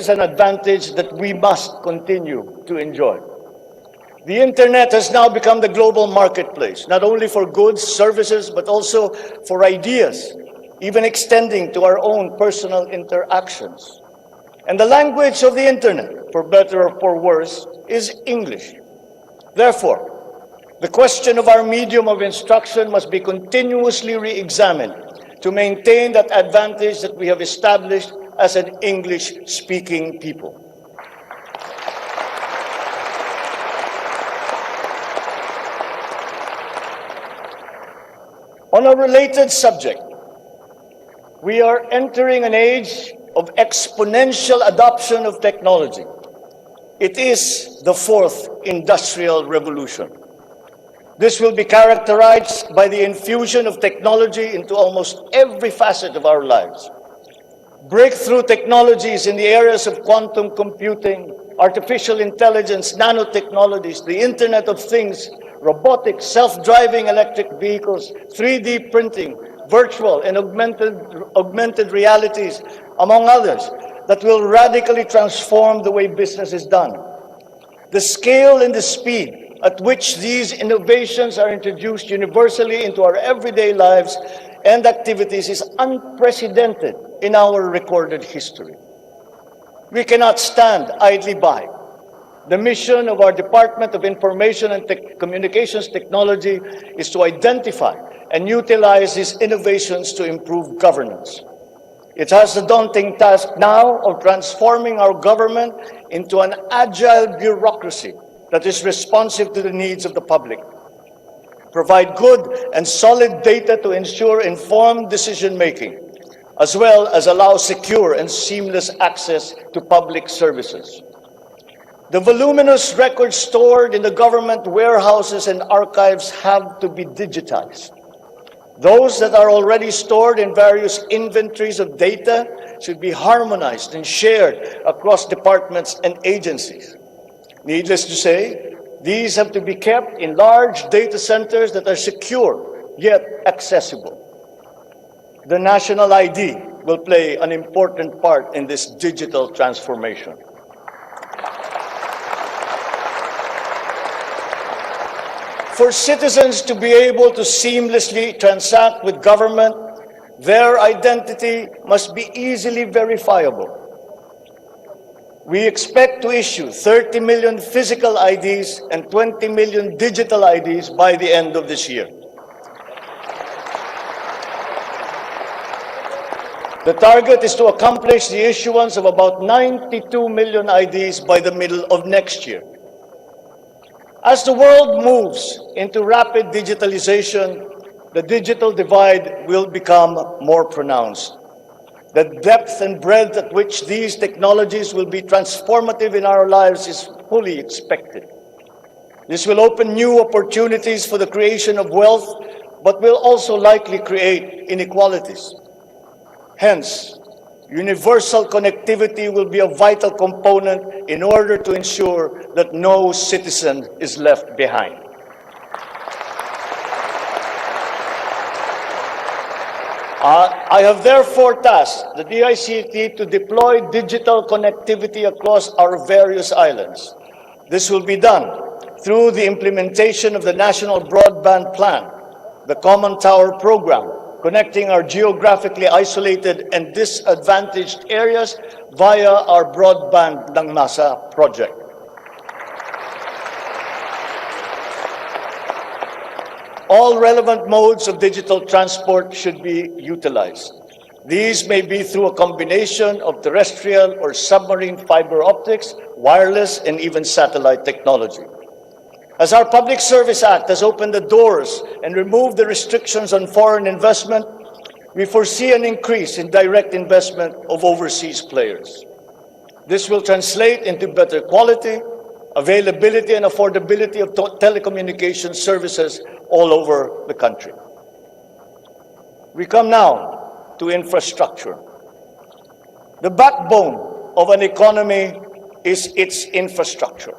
an advantage that we must continue to enjoy. The internet has now become the global marketplace, not only for goods, services, but also for ideas, even extending to our own personal interactions. And the language of the internet, for better or for worse, is English. Therefore, the question of our medium of instruction must be continuously re-examined to maintain that advantage that we have established as an English-speaking people. On a related subject, we are entering an age of exponential adoption of technology. It is the fourth industrial revolution. This will be characterized by the infusion of technology into almost every facet of our lives. Breakthrough technologies in the areas of quantum computing, artificial intelligence, nanotechnologies, the Internet of Things, robotics, self-driving electric vehicles, 3D printing, virtual and augmented realities, among others, that will radically transform the way business is done. The scale and the speed at which these innovations are introduced universally into our everyday lives and activities is unprecedented in our recorded history. We cannot stand idly by. The mission of our Department of Information and Communications Technology is to identify and utilize these innovations to improve governance. It has the daunting task now of transforming our government into an agile bureaucracy that is responsive to the needs of the public. Provide good and solid data to ensure informed decision-making, as well as allow secure and seamless access to public services. The voluminous records stored in the government warehouses and archives have to be digitized. Those that are already stored in various inventories of data should be harmonized and shared across departments and agencies. Needless to say, these have to be kept in large data centers that are secure yet accessible. The national ID will play an important part in this digital transformation. For citizens to be able to seamlessly transact with government, their identity must be easily verifiable. We expect to issue 30 million physical IDs and 20 million digital IDs by the end of this year. The target is to accomplish the issuance of about 92 million IDs by the middle of next year. As the world moves into rapid digitalization, the digital divide will become more pronounced. The depth and breadth at which these technologies will be transformative in our lives is fully expected. This will open new opportunities for the creation of wealth, but will also likely create inequalities. Hence, universal connectivity will be a vital component in order to ensure that no citizen is left behind. I have therefore tasked the DICT to deploy digital connectivity across our various islands. This will be done through the implementation of the National Broadband Plan, the Common Tower Program, connecting our geographically isolated and disadvantaged areas via our Broadband ng Masa project. All relevant modes of digital transport should be utilized. These may be through a combination of terrestrial or submarine fiber optics, wireless, and even satellite technology. As our Public Service Act has opened the doors and removed the restrictions on foreign investment, we foresee an increase in direct investment of overseas players. This will translate into better quality, availability, and affordability of telecommunication services all over the country. We come now to infrastructure. The backbone of an economy is its infrastructure.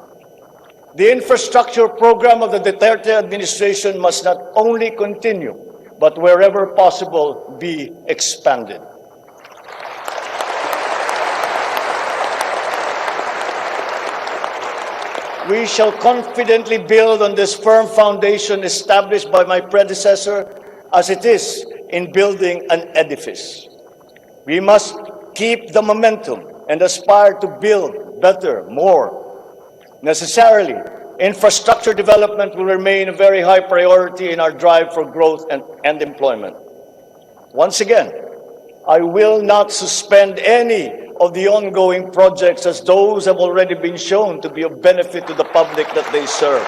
The infrastructure program of the Duterte administration must not only continue, but wherever possible, be expanded. We shall confidently build on this firm foundation established by my predecessor, as it is in building an edifice. We must keep the momentum and aspire to build better, more. Necessarily, infrastructure development will remain a very high priority in our drive for growth and employment. Once again, I will not suspend any of the ongoing projects, as those have already been shown to be of benefit to the public that they serve.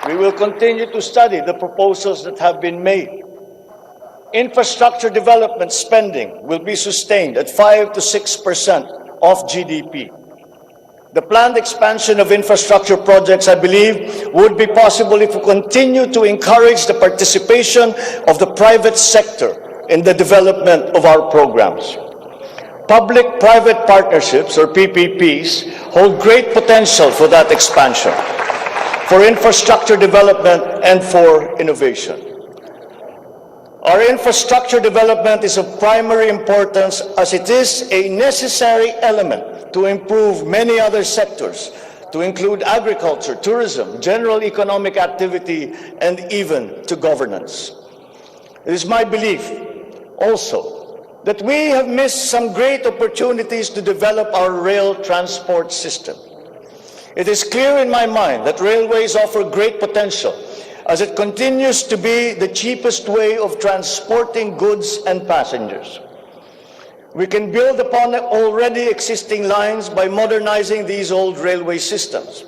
We will continue to study the proposals that have been made. Infrastructure development spending will be sustained at 5 to 6% of GDP. The planned expansion of infrastructure projects, I believe, would be possible if we continue to encourage the participation of the private sector in the development of our programs. Public-private partnerships, or PPPs, hold great potential for that expansion, for infrastructure development, and for innovation. Our infrastructure development is of primary importance, as it is a necessary element to improve many other sectors, to include agriculture, tourism, general economic activity, and even to governance. It is my belief also that we have missed some great opportunities to develop our rail transport system. It is clear in my mind that railways offer great potential, as it continues to be the cheapest way of transporting goods and passengers. We can build upon already existing lines by modernizing these old railway systems.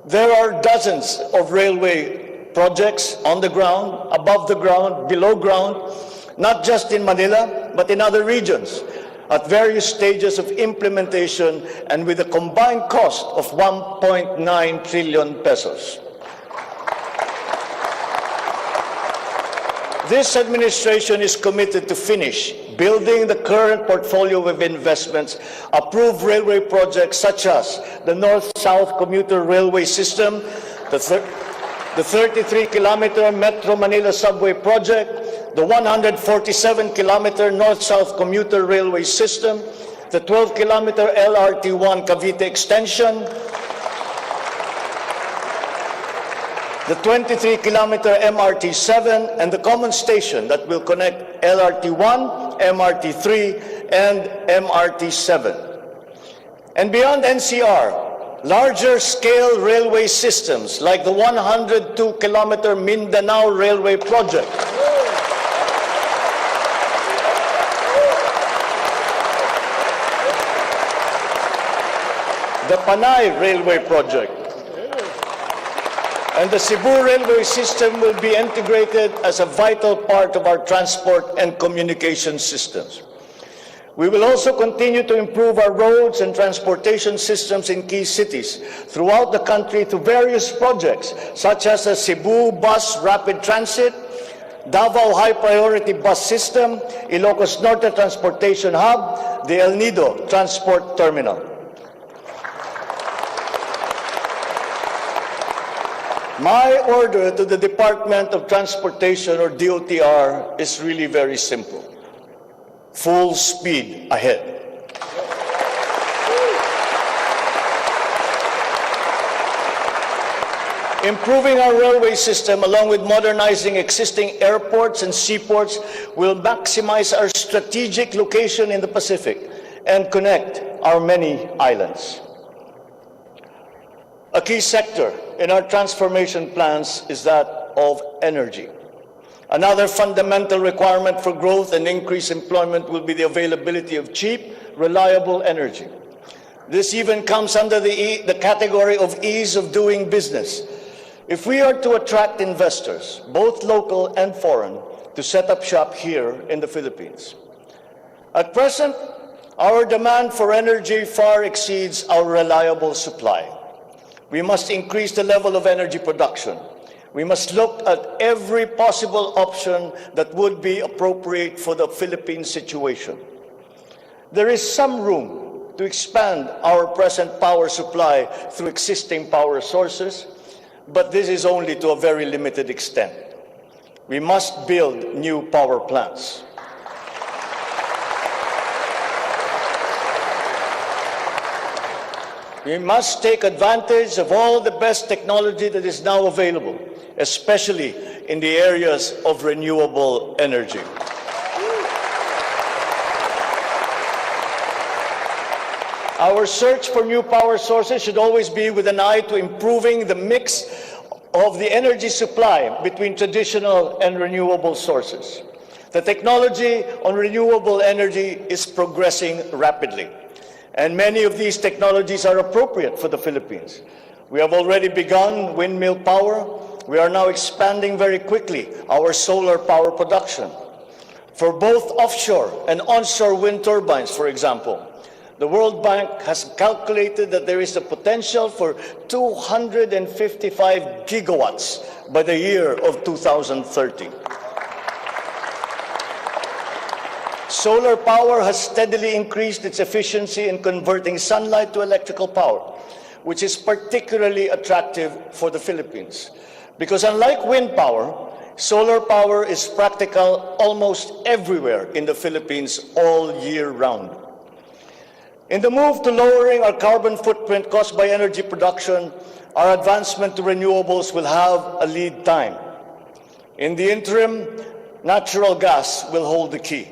There are dozens of railway projects on the ground, above the ground, below ground, not just in Manila, but in other regions, at various stages of implementation and with a combined cost of 1.9 trillion pesos. This administration is committed to finish building the current portfolio of investments, approved railway projects such as the North-South Commuter Railway System, the 33-kilometer Metro Manila Subway Project, the 147-kilometer North-South Commuter Railway System, the 12-kilometer LRT-1 Cavite Extension, the 23-kilometer MRT-7, and the common station that will connect LRT-1 MRT3 and MRT7. And beyond NCR, larger scale railway systems like the 102-kilometer Mindanao Railway Project, the Panay Railway Project, and the Cebu Railway System will be integrated as a vital part of our transport and communication systems. We will also continue to improve our roads and transportation systems in key cities throughout the country through various projects, such as the Cebu Bus Rapid Transit, Davao High Priority Bus System, Ilocos Norte Transportation Hub, the El Nido Transport Terminal. My order to the Department of Transportation, or DOTR, is really very simple. Full speed ahead. Improving our railway system, along with modernizing existing airports and seaports, will maximize our strategic location in the Pacific and connect our many islands. A key sector in our transformation plans is that of energy. Another fundamental requirement for growth and increased employment will be the availability of cheap, reliable energy. This even comes under the category of ease of doing business. If we are to attract investors, both local and foreign, to set up shop here in the Philippines. At present, our demand for energy far exceeds our reliable supply. We must increase the level of energy production. We must look at every possible option that would be appropriate for the Philippine situation. There is some room to expand our present power supply through existing power sources, but this is only to a very limited extent. We must build new power plants. We must take advantage of all the best technology that is now available, especially in the areas of renewable energy. Our search for new power sources should always be with an eye to improving the mix of the energy supply between traditional and renewable sources. The technology on renewable energy is progressing rapidly, and many of these technologies are appropriate for the Philippines. We have already begun windmill power. We are now expanding very quickly our solar power production. For both offshore and onshore wind turbines, for example, the World Bank has calculated that there is a potential for 255 gigawatts by the year of 2030. Solar power has steadily increased its efficiency in converting sunlight to electrical power, which is particularly attractive for the Philippines. Because unlike wind power, solar power is practical almost everywhere in the Philippines all year round. In the move to lowering our carbon footprint caused by energy production, our advancement to renewables will have a lead time. In the interim, natural gas will hold the key.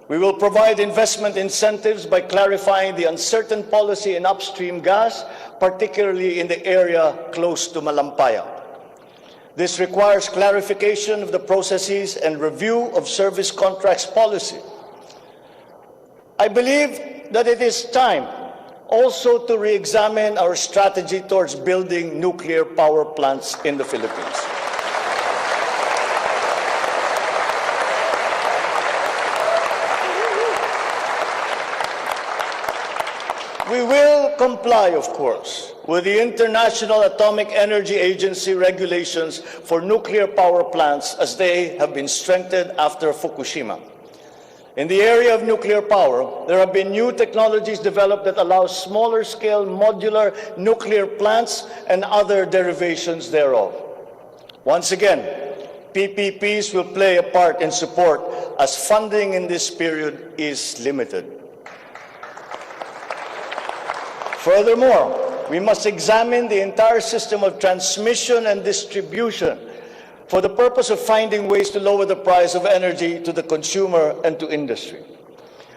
We will provide investment incentives by clarifying the uncertain policy in upstream gas, particularly in the area close to Malampaya. This requires clarification of the processes and review of service contracts policy. I believe that it is time also to re-examine our strategy towards building nuclear power plants in the Philippines. We will comply, of course, with the International Atomic Energy Agency regulations for nuclear power plants as they have been strengthened after Fukushima. In the area of nuclear power, there have been new technologies developed that allow smaller-scale modular nuclear plants and other derivations thereof. Once again, PPPs will play a part in support as funding in this period is limited. Furthermore, we must examine the entire system of transmission and distribution for the purpose of finding ways to lower the price of energy to the consumer and to industry.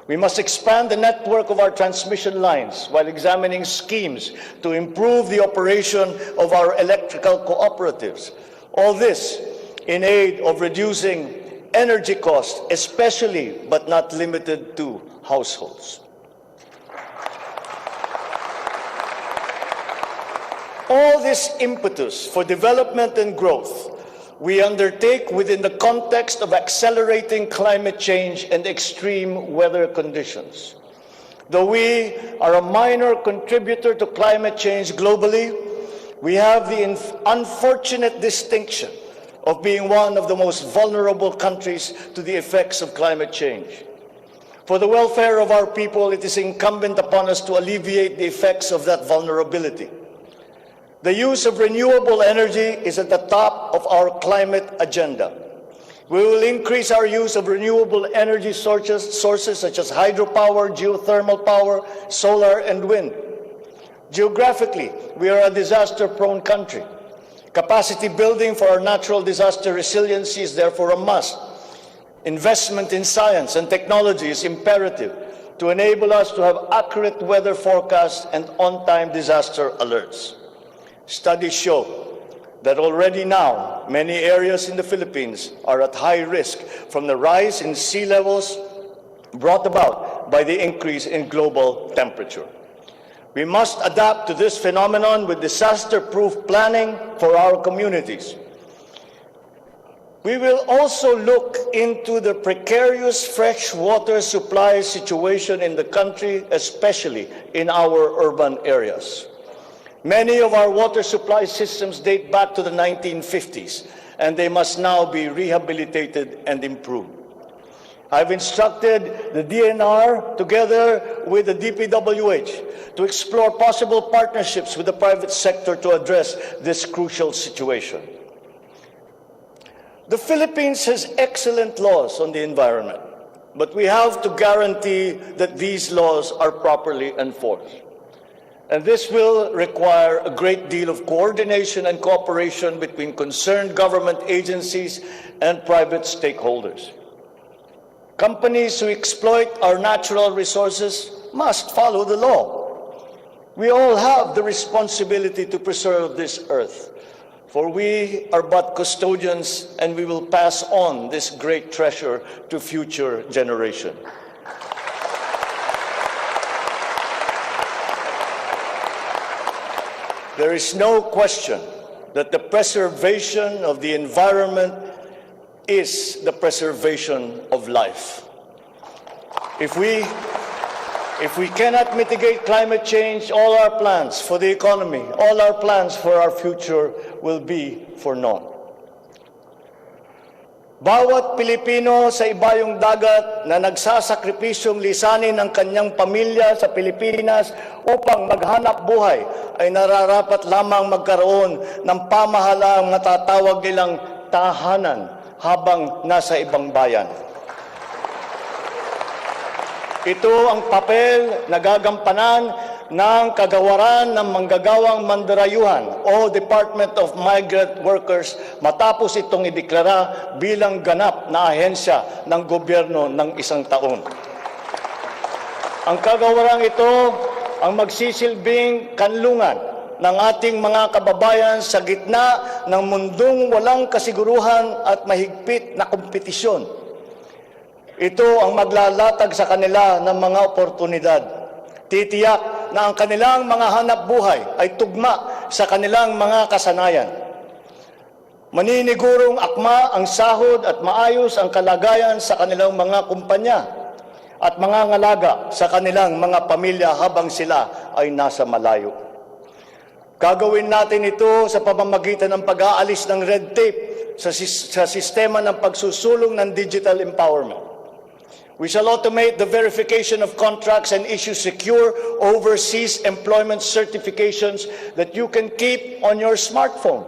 We must expand the network of our transmission lines while examining schemes to improve the operation of our electrical cooperatives. All this in aid of reducing energy costs, especially but not limited to households. All this impetus for development and growth we undertake within the context of accelerating climate change and extreme weather conditions. Though we are a minor contributor to climate change globally, we have the unfortunate distinction of being one of the most vulnerable countries to the effects of climate change. For the welfare of our people, it is incumbent upon us to alleviate the effects of that vulnerability. The use of renewable energy is at the top of our climate agenda. We will increase our use of renewable energy sources such as hydropower, geothermal power, solar, and wind. Geographically, we are a disaster-prone country. Capacity building for our natural disaster resiliency is therefore a must. Investment in science and technology is imperative to enable us to have accurate weather forecasts and on-time disaster alerts. Studies show that already now, many areas in the Philippines are at high risk from the rise in sea levels brought about by the increase in global temperature. We must adapt to this phenomenon with disaster-proof planning for our communities. We will also look into the precarious fresh water supply situation in the country, especially in our urban areas. Many of our water supply systems date back to the 1950s, and they must now be rehabilitated and improved. I've instructed the DNR, together with the DPWH, to explore possible partnerships with the private sector to address this crucial situation. The Philippines has excellent laws on the environment, but we have to guarantee that these laws are properly enforced. And this will require a great deal of coordination and cooperation between concerned government agencies and private stakeholders. Companies who exploit our natural resources must follow the law. We all have the responsibility to preserve this earth, for we are but custodians, and we will pass on this great treasure to future generations. There is no question that the preservation of the environment is the preservation of life. If we cannot mitigate climate change, all our plans for the economy, all our plans for our future will be for naught. Bawat Pilipino sa ibayong dagat na nagsasakripisyong lisanin ang kanyang pamilya sa Pilipinas upang maghanap buhay ay nararapat lamang magkaroon ng pamahalaang natatawag nilang tahanan habang nasa ibang bayan. Ito ang papel na gagampanan ng kagawaran ng manggagawang mandarayuhan o Department of Migrant Workers matapos itong ideklara bilang ganap na ahensya ng gobyerno ng isang taon. Ang kagawarang ito ang magsisilbing kanlungan ng ating mga kababayan sa gitna ng mundong walang kasiguruhan at mahigpit na kompetisyon. Ito ang maglalatag sa kanila ng mga oportunidad. Titiyak na ang kanilang mga hanap buhay ay tugma sa kanilang mga kasanayan. Maninigurong akma ang sahod at maayos ang kalagayan sa kanilang mga kumpanya at mga ngalaga sa kanilang mga pamilya habang sila ay nasa malayo. Gagawin natin ito sa pamamagitan ng pag-aalis ng red tape sa sistema ng pagsusulong ng digital empowerment. We shall automate the verification of contracts and issue secure overseas employment certifications that you can keep on your smartphone.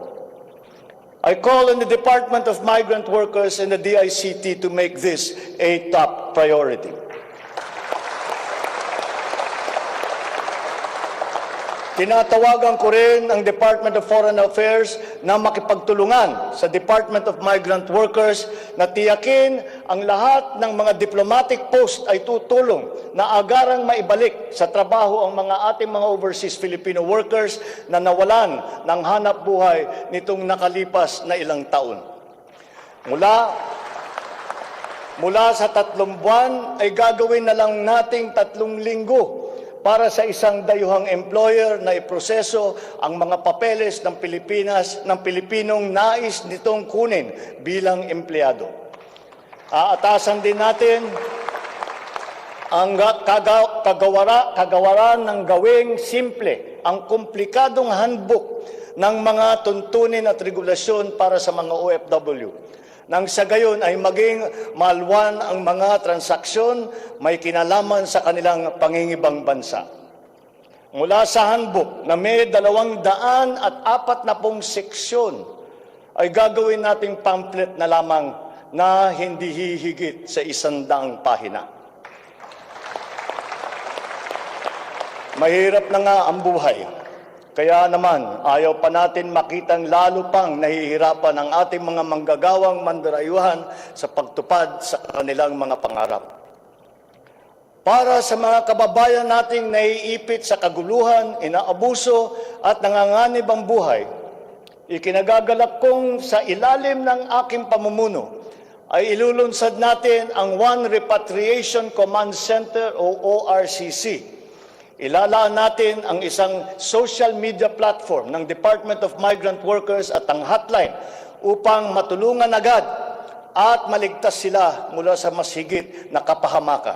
I call on the Department of Migrant Workers and the DICT to make this a top priority. Tinatawagan ko rin ang Department of Foreign Affairs na makipagtulungan sa Department of Migrant Workers na tiyakin ang lahat ng mga diplomatic post ay tutulong na agarang maibalik sa trabaho ang mga ating mga overseas Filipino workers na nawalan ng hanap buhay nitong nakalipas na ilang taon. Mula sa 3 buwan ay gagawin na lang nating 3 linggo para sa isang dayuhang employer na iproseso ang mga papeles ng Pilipinas ng Pilipinong nais nitong kunin bilang empleyado. Aatasan din natin ang kagawaran ng gawing simple ang komplikadong handbook ng mga tuntunin at regulasyon para sa mga OFW. Nang sa gayon ay maging malwan ang mga transaksyon may kinalaman sa kanilang pangingibang bansa. Mula sa handbook na may 240 seksyon ay gagawin nating pamphlet na lamang na hindi hihigit sa 100 pahina. Mahirap na nga ang buhay. Kaya naman, ayaw pa natin makitang lalo pang nahihirapan ang ating mga manggagawang mandarayuhan sa pagtupad sa kanilang mga pangarap. Para sa mga kababayan nating naiipit sa kaguluhan, inaabuso at nanganganib ang buhay, ikinagagalak kong sa ilalim ng aking pamumuno ay ilulunsad natin ang One Repatriation Command Center o ORCC. Ilalaan natin ang isang social media platform ng Department of Migrant Workers at ang hotline upang matulungan agad at maligtas sila mula sa mas higit na kapahamakan.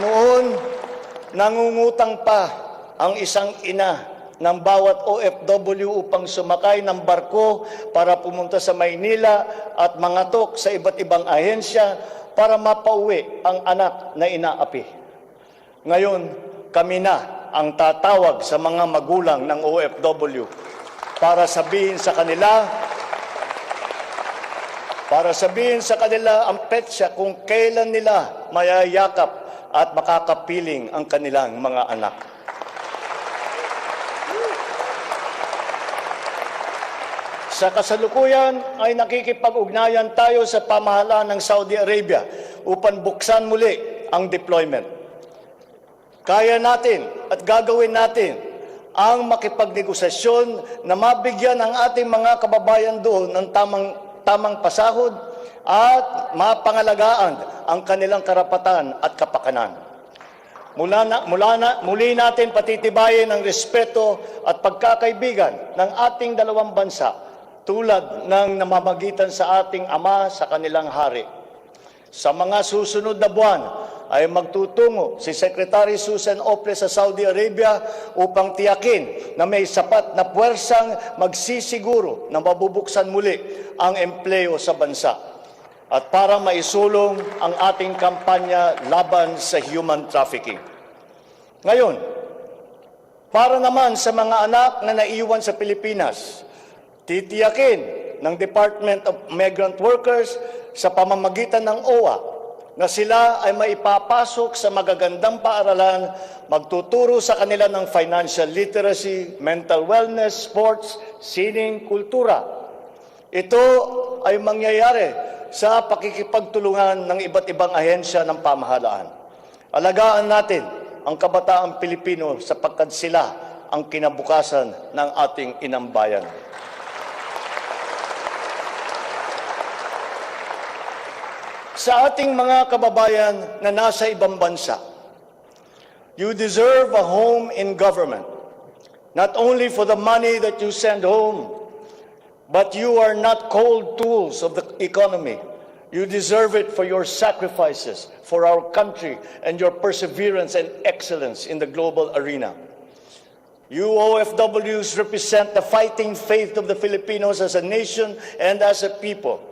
Noon, nangungutang pa ang isang ina ng bawat OFW upang sumakay ng barko para pumunta sa Maynila at mangatok sa iba't ibang ahensya para mapauwi ang anak na inaapi. Ngayon, kami na ang tatawag sa mga magulang ng OFW para sabihin sa kanila ang petsa kung kailan nila mayayakap at makakapiling ang kanilang mga anak. Sa kasalukuyan ay nakikipag-ugnayan tayo sa pamahalaan ng Saudi Arabia upang buksan muli ang deployment. Kaya natin at gagawin natin ang makipagnegosasyon na mabigyan ang ating mga kababayan doon ng tamang pasahod at mapangalagaan ang kanilang karapatan at kapakanan. Muli natin patitibayin ang respeto at pagkakaibigan ng ating dalawang bansa tulad ng namamagitan sa ating ama sa kanilang hari. Sa mga susunod na buwan ay magtutungo si Secretary Susan Opre sa Saudi Arabia upang tiyakin na may sapat na puwersang magsisiguro na mabubuksan muli ang empleo sa bansa at para maisulong ang ating kampanya laban sa human trafficking. Ngayon, para naman sa mga anak na naiwan sa Pilipinas, titiyakin ng Department of Migrant Workers sa pamamagitan ng OWA na sila ay maipapasok sa magagandang paaralan, magtuturo sa kanila ng financial literacy, mental wellness, sports, sining, kultura. Ito ay mangyayari sa pakikipagtulungan ng iba't ibang ahensya ng pamahalaan. Alagaan natin ang kabataang Pilipino sapagkat sila ang kinabukasan ng ating inang bayan. Sa ating mga kababayan na nasa ibang bansa, you deserve a home in government, not only for the money that you send home, but you are not cold tools of the economy. You deserve it for your sacrifices for our country and your perseverance and excellence in the global arena. You OFWs represent the fighting faith of the Filipinos as a nation and as a people.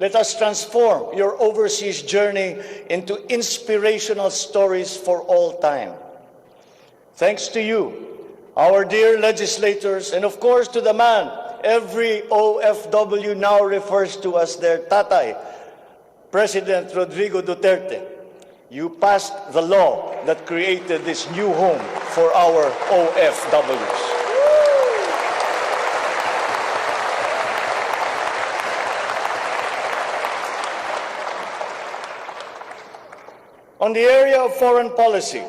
Let us transform your overseas journey into inspirational stories for all time. Thanks to you, our dear legislators, and of course to the man every OFW now refers to as their tatay, President Rodrigo Duterte. you passed the law that created this new home for our OFWs. On the area of foreign policy,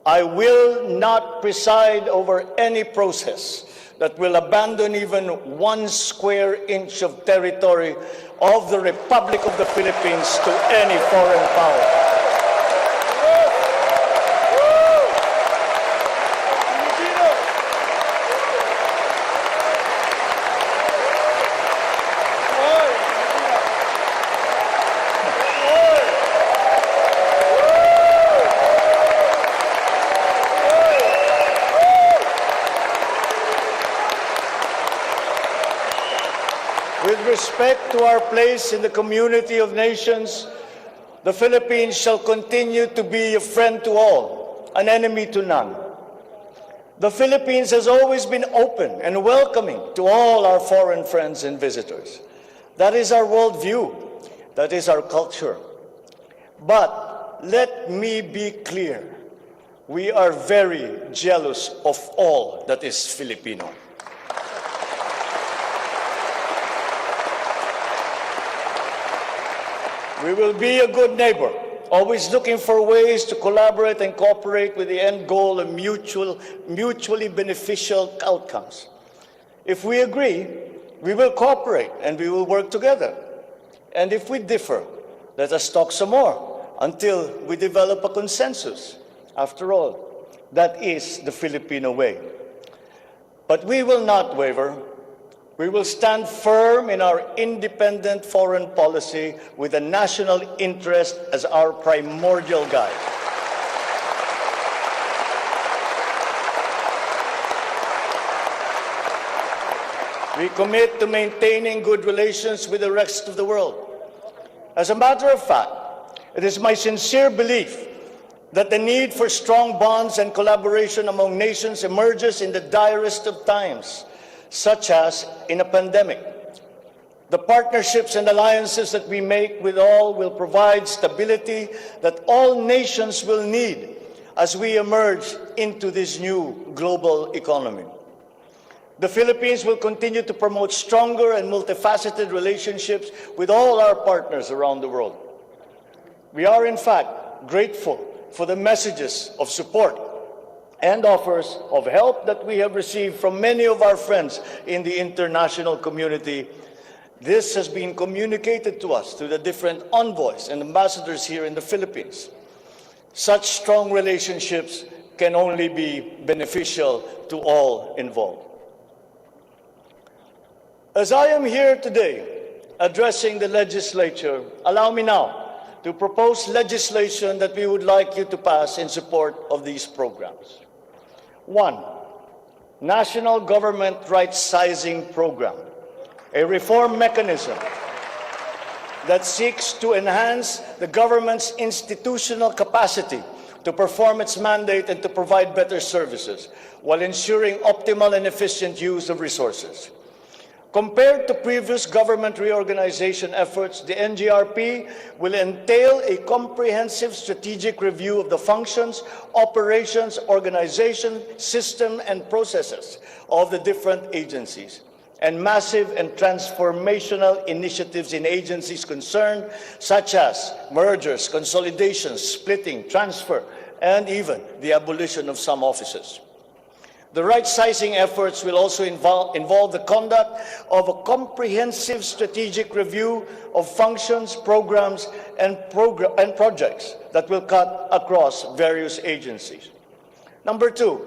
I will not preside over any process that will abandon even 1 square inch of territory of the Republic of the Philippines to any foreign power. With respect to our place in the community of nations, the Philippines shall continue to be a friend to all, an enemy to none. The Philippines has always been open and welcoming to all our foreign friends and visitors. That is our worldview. That is our culture. But let me be clear. We are very jealous of all that is Filipino. We will be a good neighbor, always looking for ways to collaborate and cooperate with the end goal of mutually beneficial outcomes. If we agree, we will cooperate and we will work together. And if we differ, let us talk some more until we develop a consensus. After all, that is the Filipino way. But we will not waver. We will stand firm in our independent foreign policy with the national interest as our primordial guide. We commit to maintaining good relations with the rest of the world. As a matter of fact, it is my sincere belief that the need for strong bonds and collaboration among nations emerges in the direst of times, such as in a pandemic. The partnerships and alliances that we make with all will provide stability that all nations will need as we emerge into this new global economy. The Philippines will continue to promote stronger and multifaceted relationships with all our partners around the world. We are, in fact, grateful for the messages of support and offers of help that we have received from many of our friends in the international community. This has been communicated to us through the different envoys and ambassadors here in the Philippines. Such strong relationships can only be beneficial to all involved. As I am here today addressing the legislature, allow me now to propose legislation that we would like you to pass in support of these programs. 1. National Government Right Sizing Program, a reform mechanism that seeks to enhance the government's institutional capacity to perform its mandate and to provide better services while ensuring optimal and efficient use of resources. Compared to previous government reorganization efforts, the NGRP will entail a comprehensive strategic review of the functions, operations, organization, system, and processes of the different agencies, and massive and transformational initiatives in agencies concerned, such as mergers, consolidations, splitting, transfer, and even the abolition of some offices. The right-sizing efforts will also involve the conduct of a comprehensive strategic review of functions, programs, and projects that will cut across various agencies. Number 2,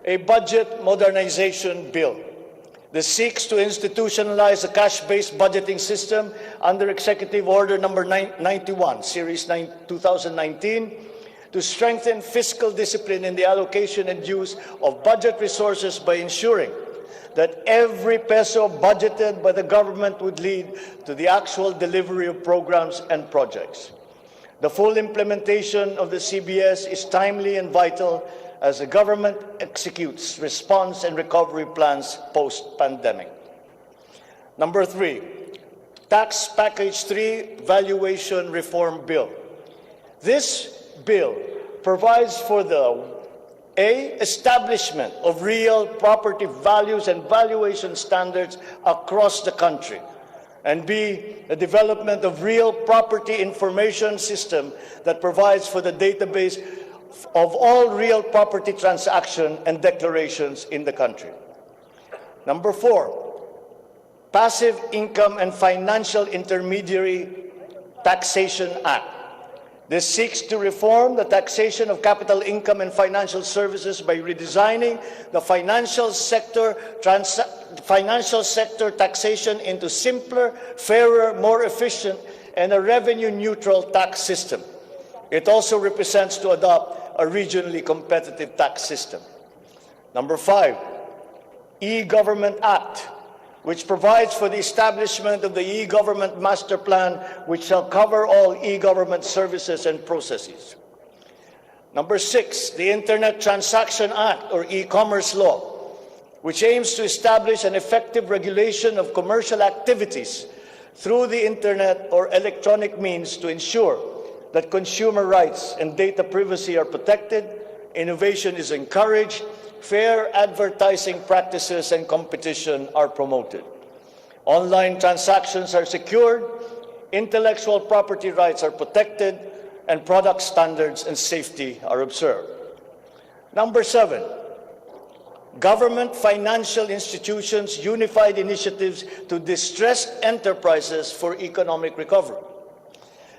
a budget modernization bill. This seeks to institutionalize a cash-based budgeting system under Executive Order Number 91, Series 2019, to strengthen fiscal discipline in the allocation and use of budget resources by ensuring that every peso budgeted by the government would lead to the actual delivery of programs and projects. The full implementation of the CBS is timely and vital as the government executes response and recovery plans post-pandemic. Number 3, Tax Package 3 Valuation Reform Bill. This bill provides for the A, establishment of real property values and valuation standards across the country, and B, the development of real property information system that provides for the database of all real property transaction and declarations in the country. Number 4, Passive Income and Financial Intermediary Taxation Act. This seeks to reform the taxation of capital income and financial services by redesigning the financial sector taxation into simpler, fairer, more efficient, and a revenue-neutral tax system. It also represents to adopt a regionally competitive tax system. Number 5, E-Government Act, which provides for the establishment of the E-Government Master Plan, which shall cover all e-government services and processes. Number 6, the Internet Transaction Act, or e-commerce law, which aims to establish an effective regulation of commercial activities through the Internet or electronic means to ensure that consumer rights and data privacy are protected, innovation is encouraged, fair advertising practices and competition are promoted. Online transactions are secured, intellectual property rights are protected, and product standards and safety are observed. Number 7, Government Financial Institutions Unified Initiatives to Distressed Enterprises for Economic Recovery.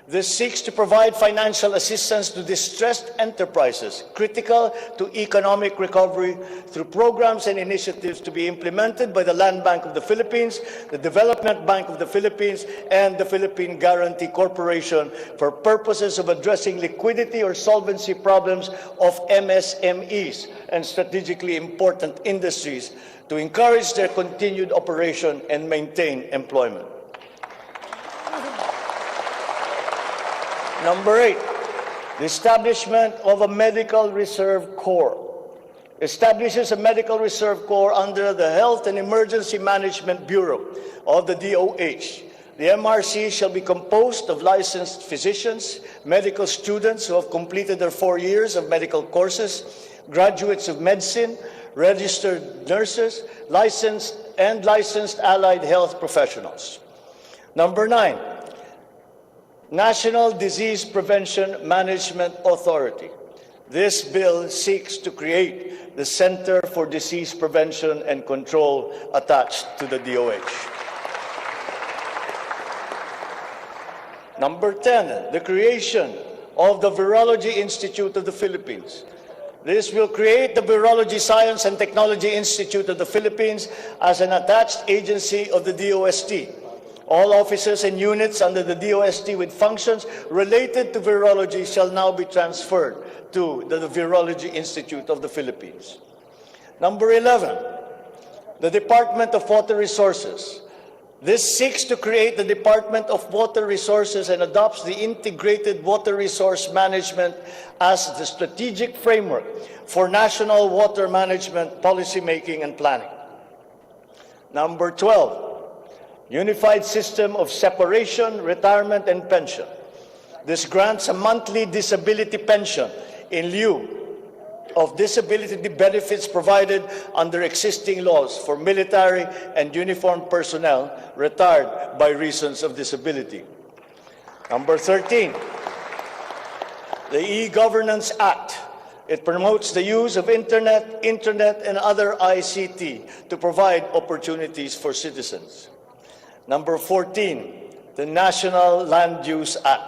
This seeks to provide financial assistance to distressed enterprises critical to economic recovery through programs and initiatives to be implemented by the Land Bank of the Philippines, the Development Bank of the Philippines, and the Philippine Guarantee Corporation for purposes of addressing liquidity or solvency problems of MSMEs and strategically important industries to encourage their continued operation and maintain employment. Number 8, the establishment of a Medical Reserve Corps. Establishes a Medical Reserve Corps under the Health and Emergency Management Bureau of the DOH. The MRC shall be composed of licensed physicians, medical students who have completed their 4 years of medical courses, graduates of medicine, registered nurses, licensed allied health professionals. Number 9, National Disease Prevention Management Authority. This bill seeks to create the Center for Disease Prevention and Control attached to the DOH. Number 10, the creation of the Virology Institute of the Philippines. This will create the Virology Science and Technology Institute of the Philippines as an attached agency of the DOST. All offices and units under the DOST with functions related to virology shall now be transferred to the Virology Institute of the Philippines. Number 11, the Department of Water Resources. This seeks to create the Department of Water Resources and adopts the integrated water resource management as the strategic framework for national water management, policy making, and planning. Number 12, Unified System of Separation, Retirement, and Pension. This grants a monthly disability pension in lieu of disability benefits provided under existing laws for military and uniformed personnel retired by reasons of disability. Number 13, the E-Governance Act. It promotes the use of internet, and other ICT to provide opportunities for citizens. Number 14, the National Land Use Act.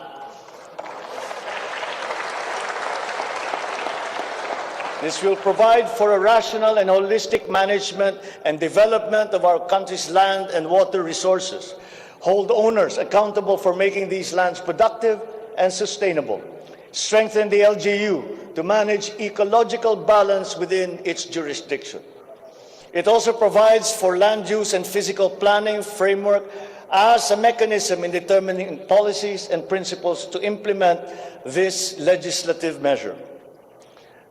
This will provide for a rational and holistic management and development of our country's land and water resources, hold owners accountable for making these lands productive and sustainable, strengthen the LGU to manage ecological balance within its jurisdiction. It also provides for land use and physical planning framework as a mechanism in determining policies and principles to implement this legislative measure.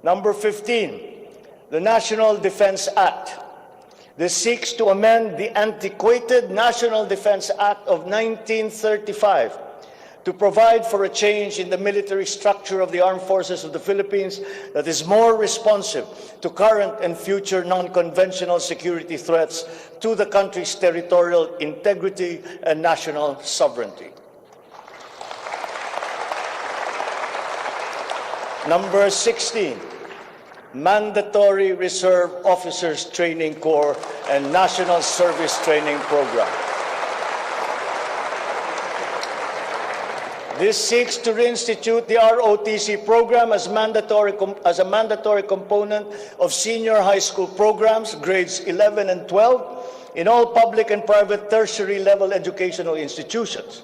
Number 15, the National Defense Act. This seeks to amend the antiquated National Defense Act of 1935 to provide for a change in the military structure of the armed forces of the Philippines that is more responsive to current and future non-conventional security threats to the country's territorial integrity and national sovereignty. Number 16, Mandatory Reserve Officers Training Corps and National Service Training Program. This seeks to reinstitute the ROTC program as a mandatory component of senior high school programs, grades 11 and 12, in all public and private tertiary level educational institutions.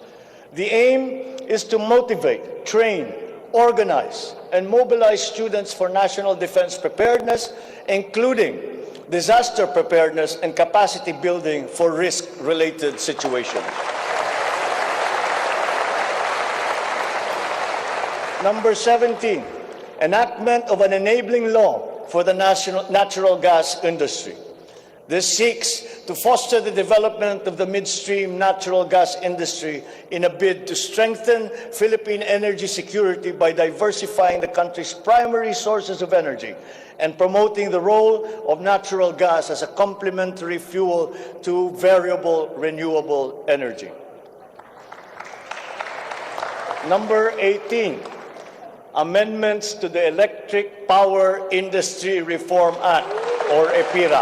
The aim is to motivate, train, organize, and mobilize students for national defense preparedness, including disaster preparedness and capacity building for risk-related situations. Number 17, enactment of an enabling law for the natural gas industry. This seeks to foster the development of the midstream natural gas industry in a bid to strengthen Philippine energy security by diversifying the country's primary sources of energy and promoting the role of natural gas as a complementary fuel to variable renewable energy. Number 18, amendments to the Electric Power Industry Reform Act, or Apira.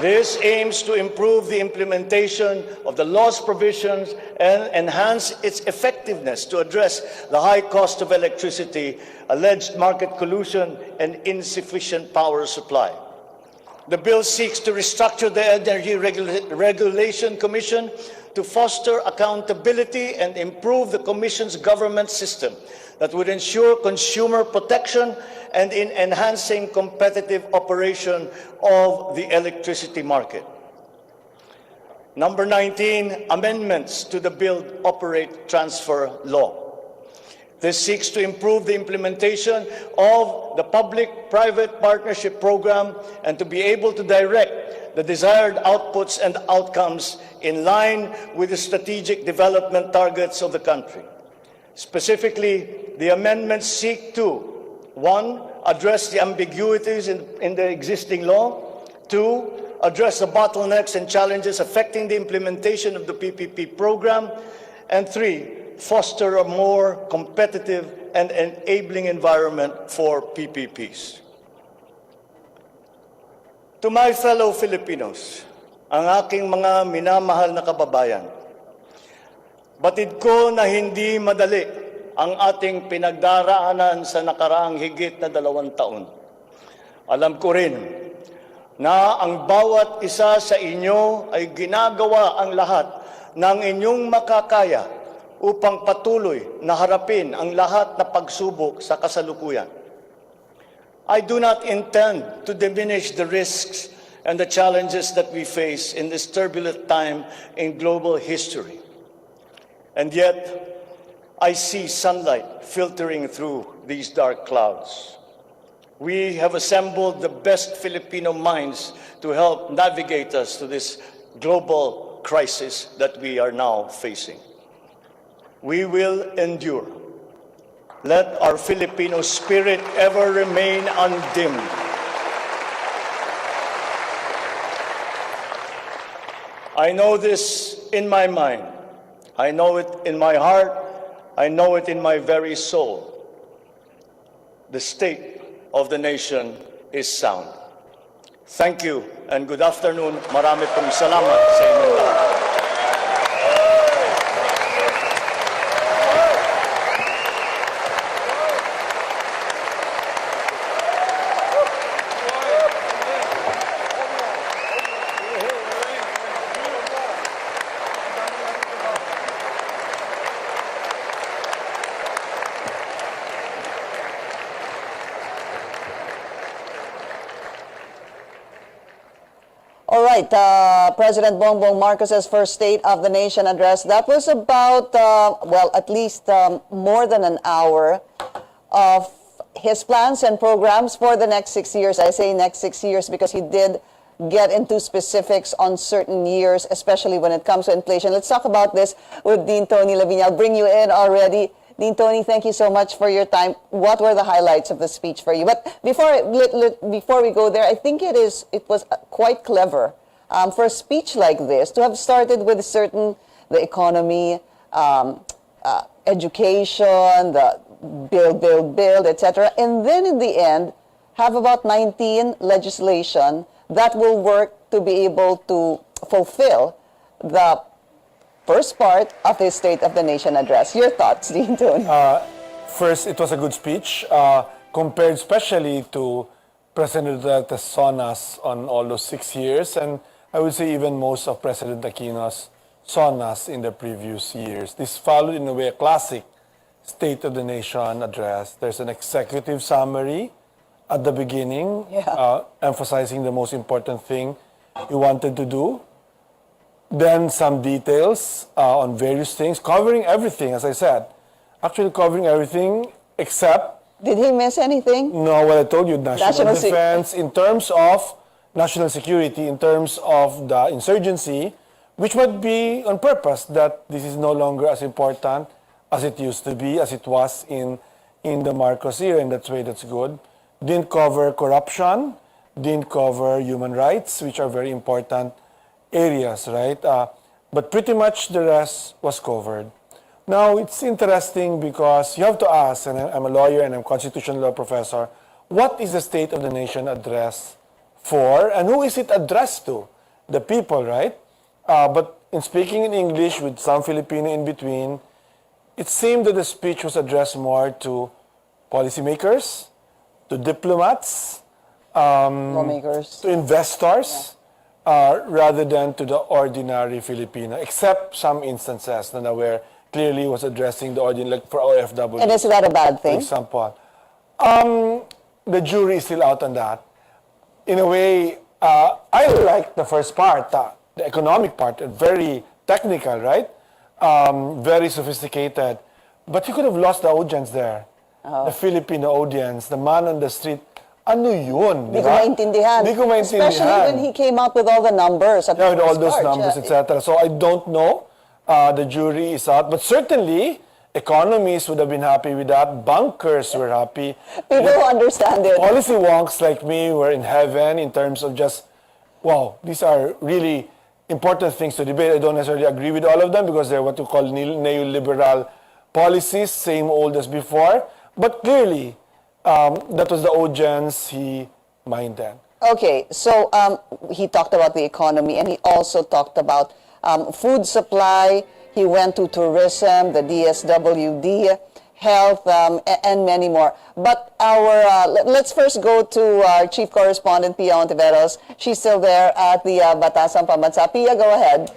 This aims to improve the implementation of the law's provisions and enhance its effectiveness to address the high cost of electricity, alleged market collusion, and insufficient power supply. The bill seeks to restructure the Energy Regulation Commission to foster accountability and improve the Commission's government system that would ensure consumer protection and in enhancing competitive operation of the electricity market. Number 19, amendments to the Build, Operate, Transfer law. This seeks to improve the implementation of the public-private partnership program and to be able to direct the desired outputs and outcomes in line with the strategic development targets of the country. Specifically, the amendments seek to 1. Address the ambiguities in the existing law. 2. Address the bottlenecks and challenges affecting the implementation of the PPP program. And 3. Foster a more competitive and enabling environment for PPPs. To my fellow Filipinos, ang aking mga minamahal na kababayan, batid ko na hindi madali ang ating pinagdaraanan sa nakaraang higit na 2 taon. Alam ko rin na ang bawat isa sa inyo ay ginagawa ang lahat ng inyong makakaya upang patuloy na harapin ang lahat na pagsubok sa kasalukuyan. I do not intend to diminish the risks and the challenges that we face in this turbulent time in global history. And yet, I see sunlight filtering through these dark clouds. We have assembled the best Filipino minds to help navigate us to this global crisis that we are now facing. We will endure. Let our Filipino spirit ever remain undimmed. I know this in my mind. I know it in my heart. I know it in my very soul. The state of the nation is sound. Thank you and good afternoon. Marami pong salamat sa inyong lahat. All right, President Bongbong Marcos's first State of the Nation address. That was about, well, at least more than an hour of his plans and programs for the next 6 years. I say next 6 years because he did get into specifics on certain years, especially when it comes to inflation. Let's talk about this with Dean Tony Lavinia. I'll bring you in already. Dean Tony, thank you so much for your time. What were the highlights of the speech for you? But before we go there, I think it was quite clever for a speech like this to have started with the economy, education, the build, etc. And then in the end, have about 19 legislation that will work to be able to fulfill the first part of his State of the Nation address. Your thoughts, Dean Tony? First, it was a good speech, compared especially to President Duterte's sonas on all those 6 years, and I would say even most of President Aquino's sonas in the previous years. This followed in a way a classic State of the Nation address. There's an executive summary at the beginning, emphasizing the most important thing he wanted to do. Then some details on various things, covering everything, as I said. Actually covering everything except... Did he miss anything? No, what I told you, national defense, in terms of national security, in terms of the insurgency, which might be on purpose, that this is no longer as important as it used to be, as it was in the Marcos era, and that's good. Didn't cover corruption, didn't cover human rights, which are very important areas, right? But pretty much the rest was covered. Now, it's interesting because you have to ask, and I'm a lawyer and I'm a constitutional law professor, what is the State of the Nation address for, and who is it addressed to? The people, right? But in speaking in English with some Filipino in between, it seemed that the speech was addressed more to policymakers, to diplomats, lawmakers, to investors, rather than to the ordinary Filipino, except some instances where clearly was addressing the ordinary, like for OFW. And is that a bad thing? For example. The jury is still out on that. In a way, I like the first part, the economic part, very technical, right? Very sophisticated. But you could have lost the audience there. The Filipino audience, the man on the street. Ano yun? Di ko maintindihan. Especially when he came up with all the numbers. With all those numbers, etc. So I don't know. The jury is out. But certainly, economists would have been happy with that. Bankers were happy. People who understand it. Policy wonks like me were in heaven in terms of just, wow, these are really important things to debate. I don't necessarily agree with all of them because they're what we call neoliberal policies, same old as before. But clearly, that was the audience he minded. Okay, so he talked about the economy and he also talked about food supply. He went to tourism, the DSWD, health, and many more. But let's first go to our chief correspondent, Pia Ontiveros. She's still there at the Batasang Pambansa. Pia, go ahead.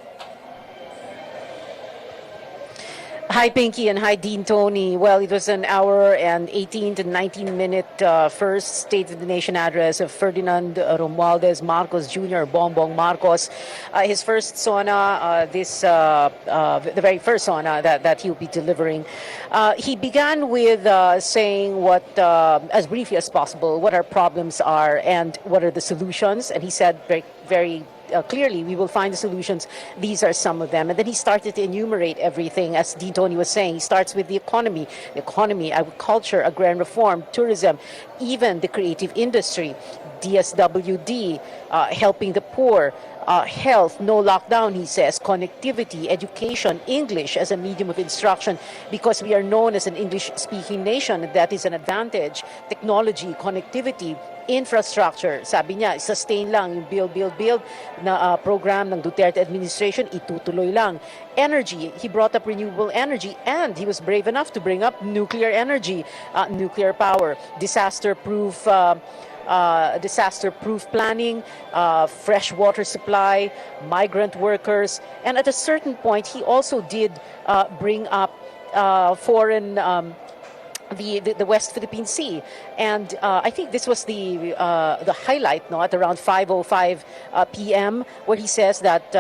Hi, Pinky, and hi, Dean Tony. Well, it was an hour and 18 to 19-minute first State of the Nation address of Ferdinand Romualdez Marcos Jr., Bongbong Marcos. His first Sona, the very first Sona that he'll be delivering. He began with saying what, as briefly as possible, what our problems are and what are the solutions. And he said very clearly, we will find the solutions. These are some of them. And then he started to enumerate everything, as Dean Tony was saying. He starts with the economy, agriculture, agrarian reform, tourism, even the creative industry, DSWD, helping the poor, health, no lockdown, he says, connectivity, education, English as a medium of instruction, because we are known as an English-speaking nation. That is an advantage. Technology, connectivity, infrastructure, sabi niya, sustain lang yung build na program ng Duterte administration, itutuloy lang. Energy, he brought up renewable energy, and he was brave enough to bring up nuclear energy, nuclear power, disaster-proof planning, fresh water supply, migrant workers, and at a certain point, he also did bring up foreign the West Philippine Sea. And I think this was the highlight, no, at around 5:05 p.m., where he says that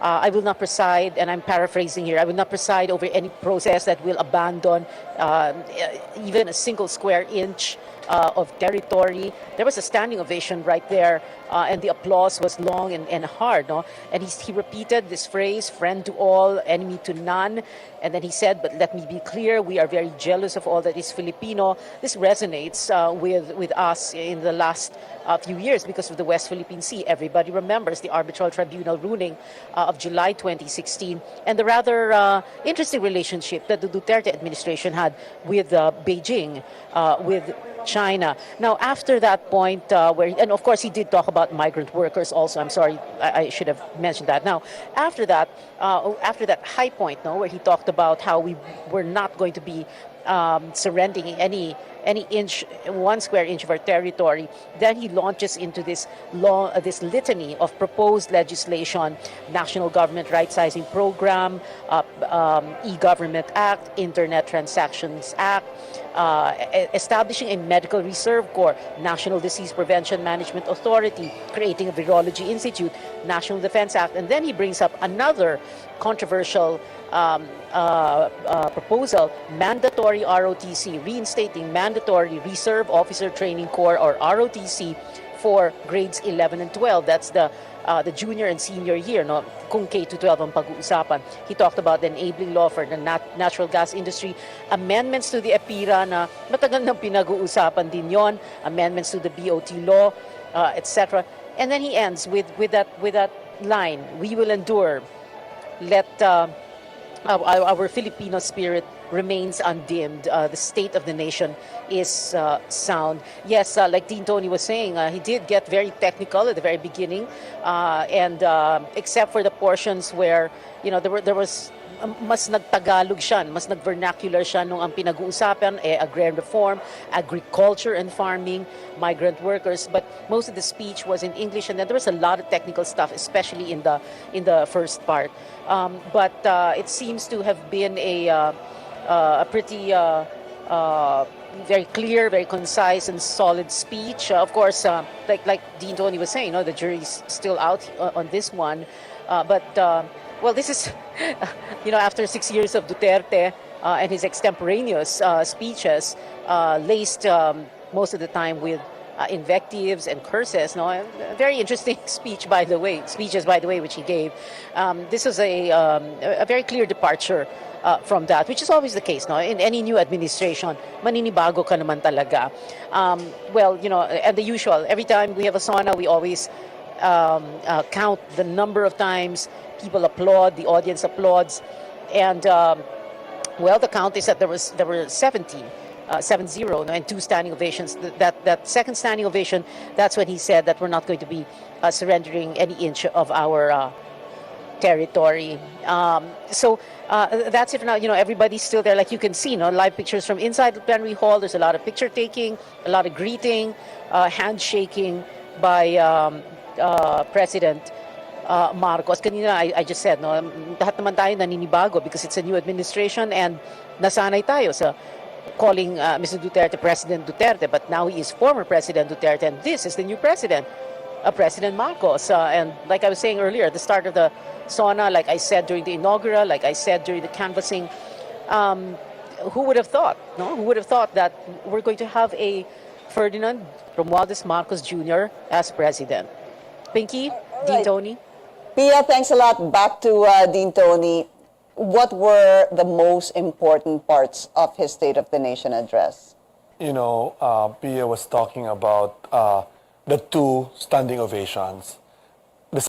I will not preside, and I'm paraphrasing here, I will not preside over any process that will abandon even a single square inch of territory. There was a standing ovation right there, and the applause was long and hard. No? And he repeated this phrase, friend to all, enemy to none. And then he said, but let me be clear, we are very jealous of all that is Filipino. This resonates with us in the last few years because of the West Philippine Sea. Everybody remembers the arbitral tribunal ruling of July 2016 and the rather interesting relationship that the Duterte administration had with Beijing, with China. Now, after that point, and of course he did talk about migrant workers also. I'm sorry, I should have mentioned that. Now, after that high point, no, where he talked about how we were not going to be surrendering any inch, 1 square inch of our territory, then he launches into this litany of proposed legislation: National Government Right-Sizing Program, E-Government Act, Internet Transactions Act, establishing a Medical Reserve Corps, National Disease Prevention Management Authority, creating a Virology Institute, National Defense Act, and then he brings up another controversial proposal: mandatory ROTC, reinstating mandatory Reserve Officer Training Corps, or ROTC, for grades 11 and 12. That's the junior and senior year, no? Kung K-12 ang pag-uusapan. He talked about the enabling law for the natural gas industry, amendments to the Apira na matagal nang pinag-uusapan din yon, amendments to the BOT law, etc. And then he ends with that line: we will endure. Let our Filipino spirit remains undimmed. The state of the nation is sound. Yes, like Dean Tony was saying, he did get very technical at the very beginning, and except for the portions where there was mas nagtagalog siya, mas nagvernacular siya nung ang pinag-uusapan agrarian reform, agriculture and farming, migrant workers, but most of the speech was in English, and then there was a lot of technical stuff, especially in the first part. But it seems to have been a pretty very clear, very concise, and solid speech. Of course, like Dean Tony was saying, the jury's still out on this one. But this is, after 6 years of Duterte and his extemporaneous speeches, laced most of the time with invectives and curses. No, a very interesting speeches, by the way, which he gave. This was a very clear departure from that, which is always the case, no? In any new administration, maninibago ka naman talaga. And the usual. Every time we have a Sona, we always count the number of times people applaud, the audience applauds, and the count is that there were 70, and 2 standing ovations. That second standing ovation, that's when he said that we're not going to be surrendering any inch of our territory. So that's it for now. Everybody's still there, like you can see, live pictures from inside the plenary hall. There's a lot of picture taking, a lot of greeting, handshaking by President Marcos. Kanina, I just said, lahat naman tayo naninibago because it's a new administration and nasanay tayo sa calling Mr. Duterte President Duterte, but now he is former President Duterte, and this is the new president, President Marcos. And like I was saying earlier, at the start of the Sona, like I said during the inaugural, like I said during the canvassing, who would have thought, Who would have thought that we're going to have a Ferdinand Romualdez Marcos Jr. as president? Pinky, right. Dean Tony? Pia, thanks a lot. Back to Dean Tony. What were the most important parts of his State of the Nation address? Pia was talking about the 2 standing ovations.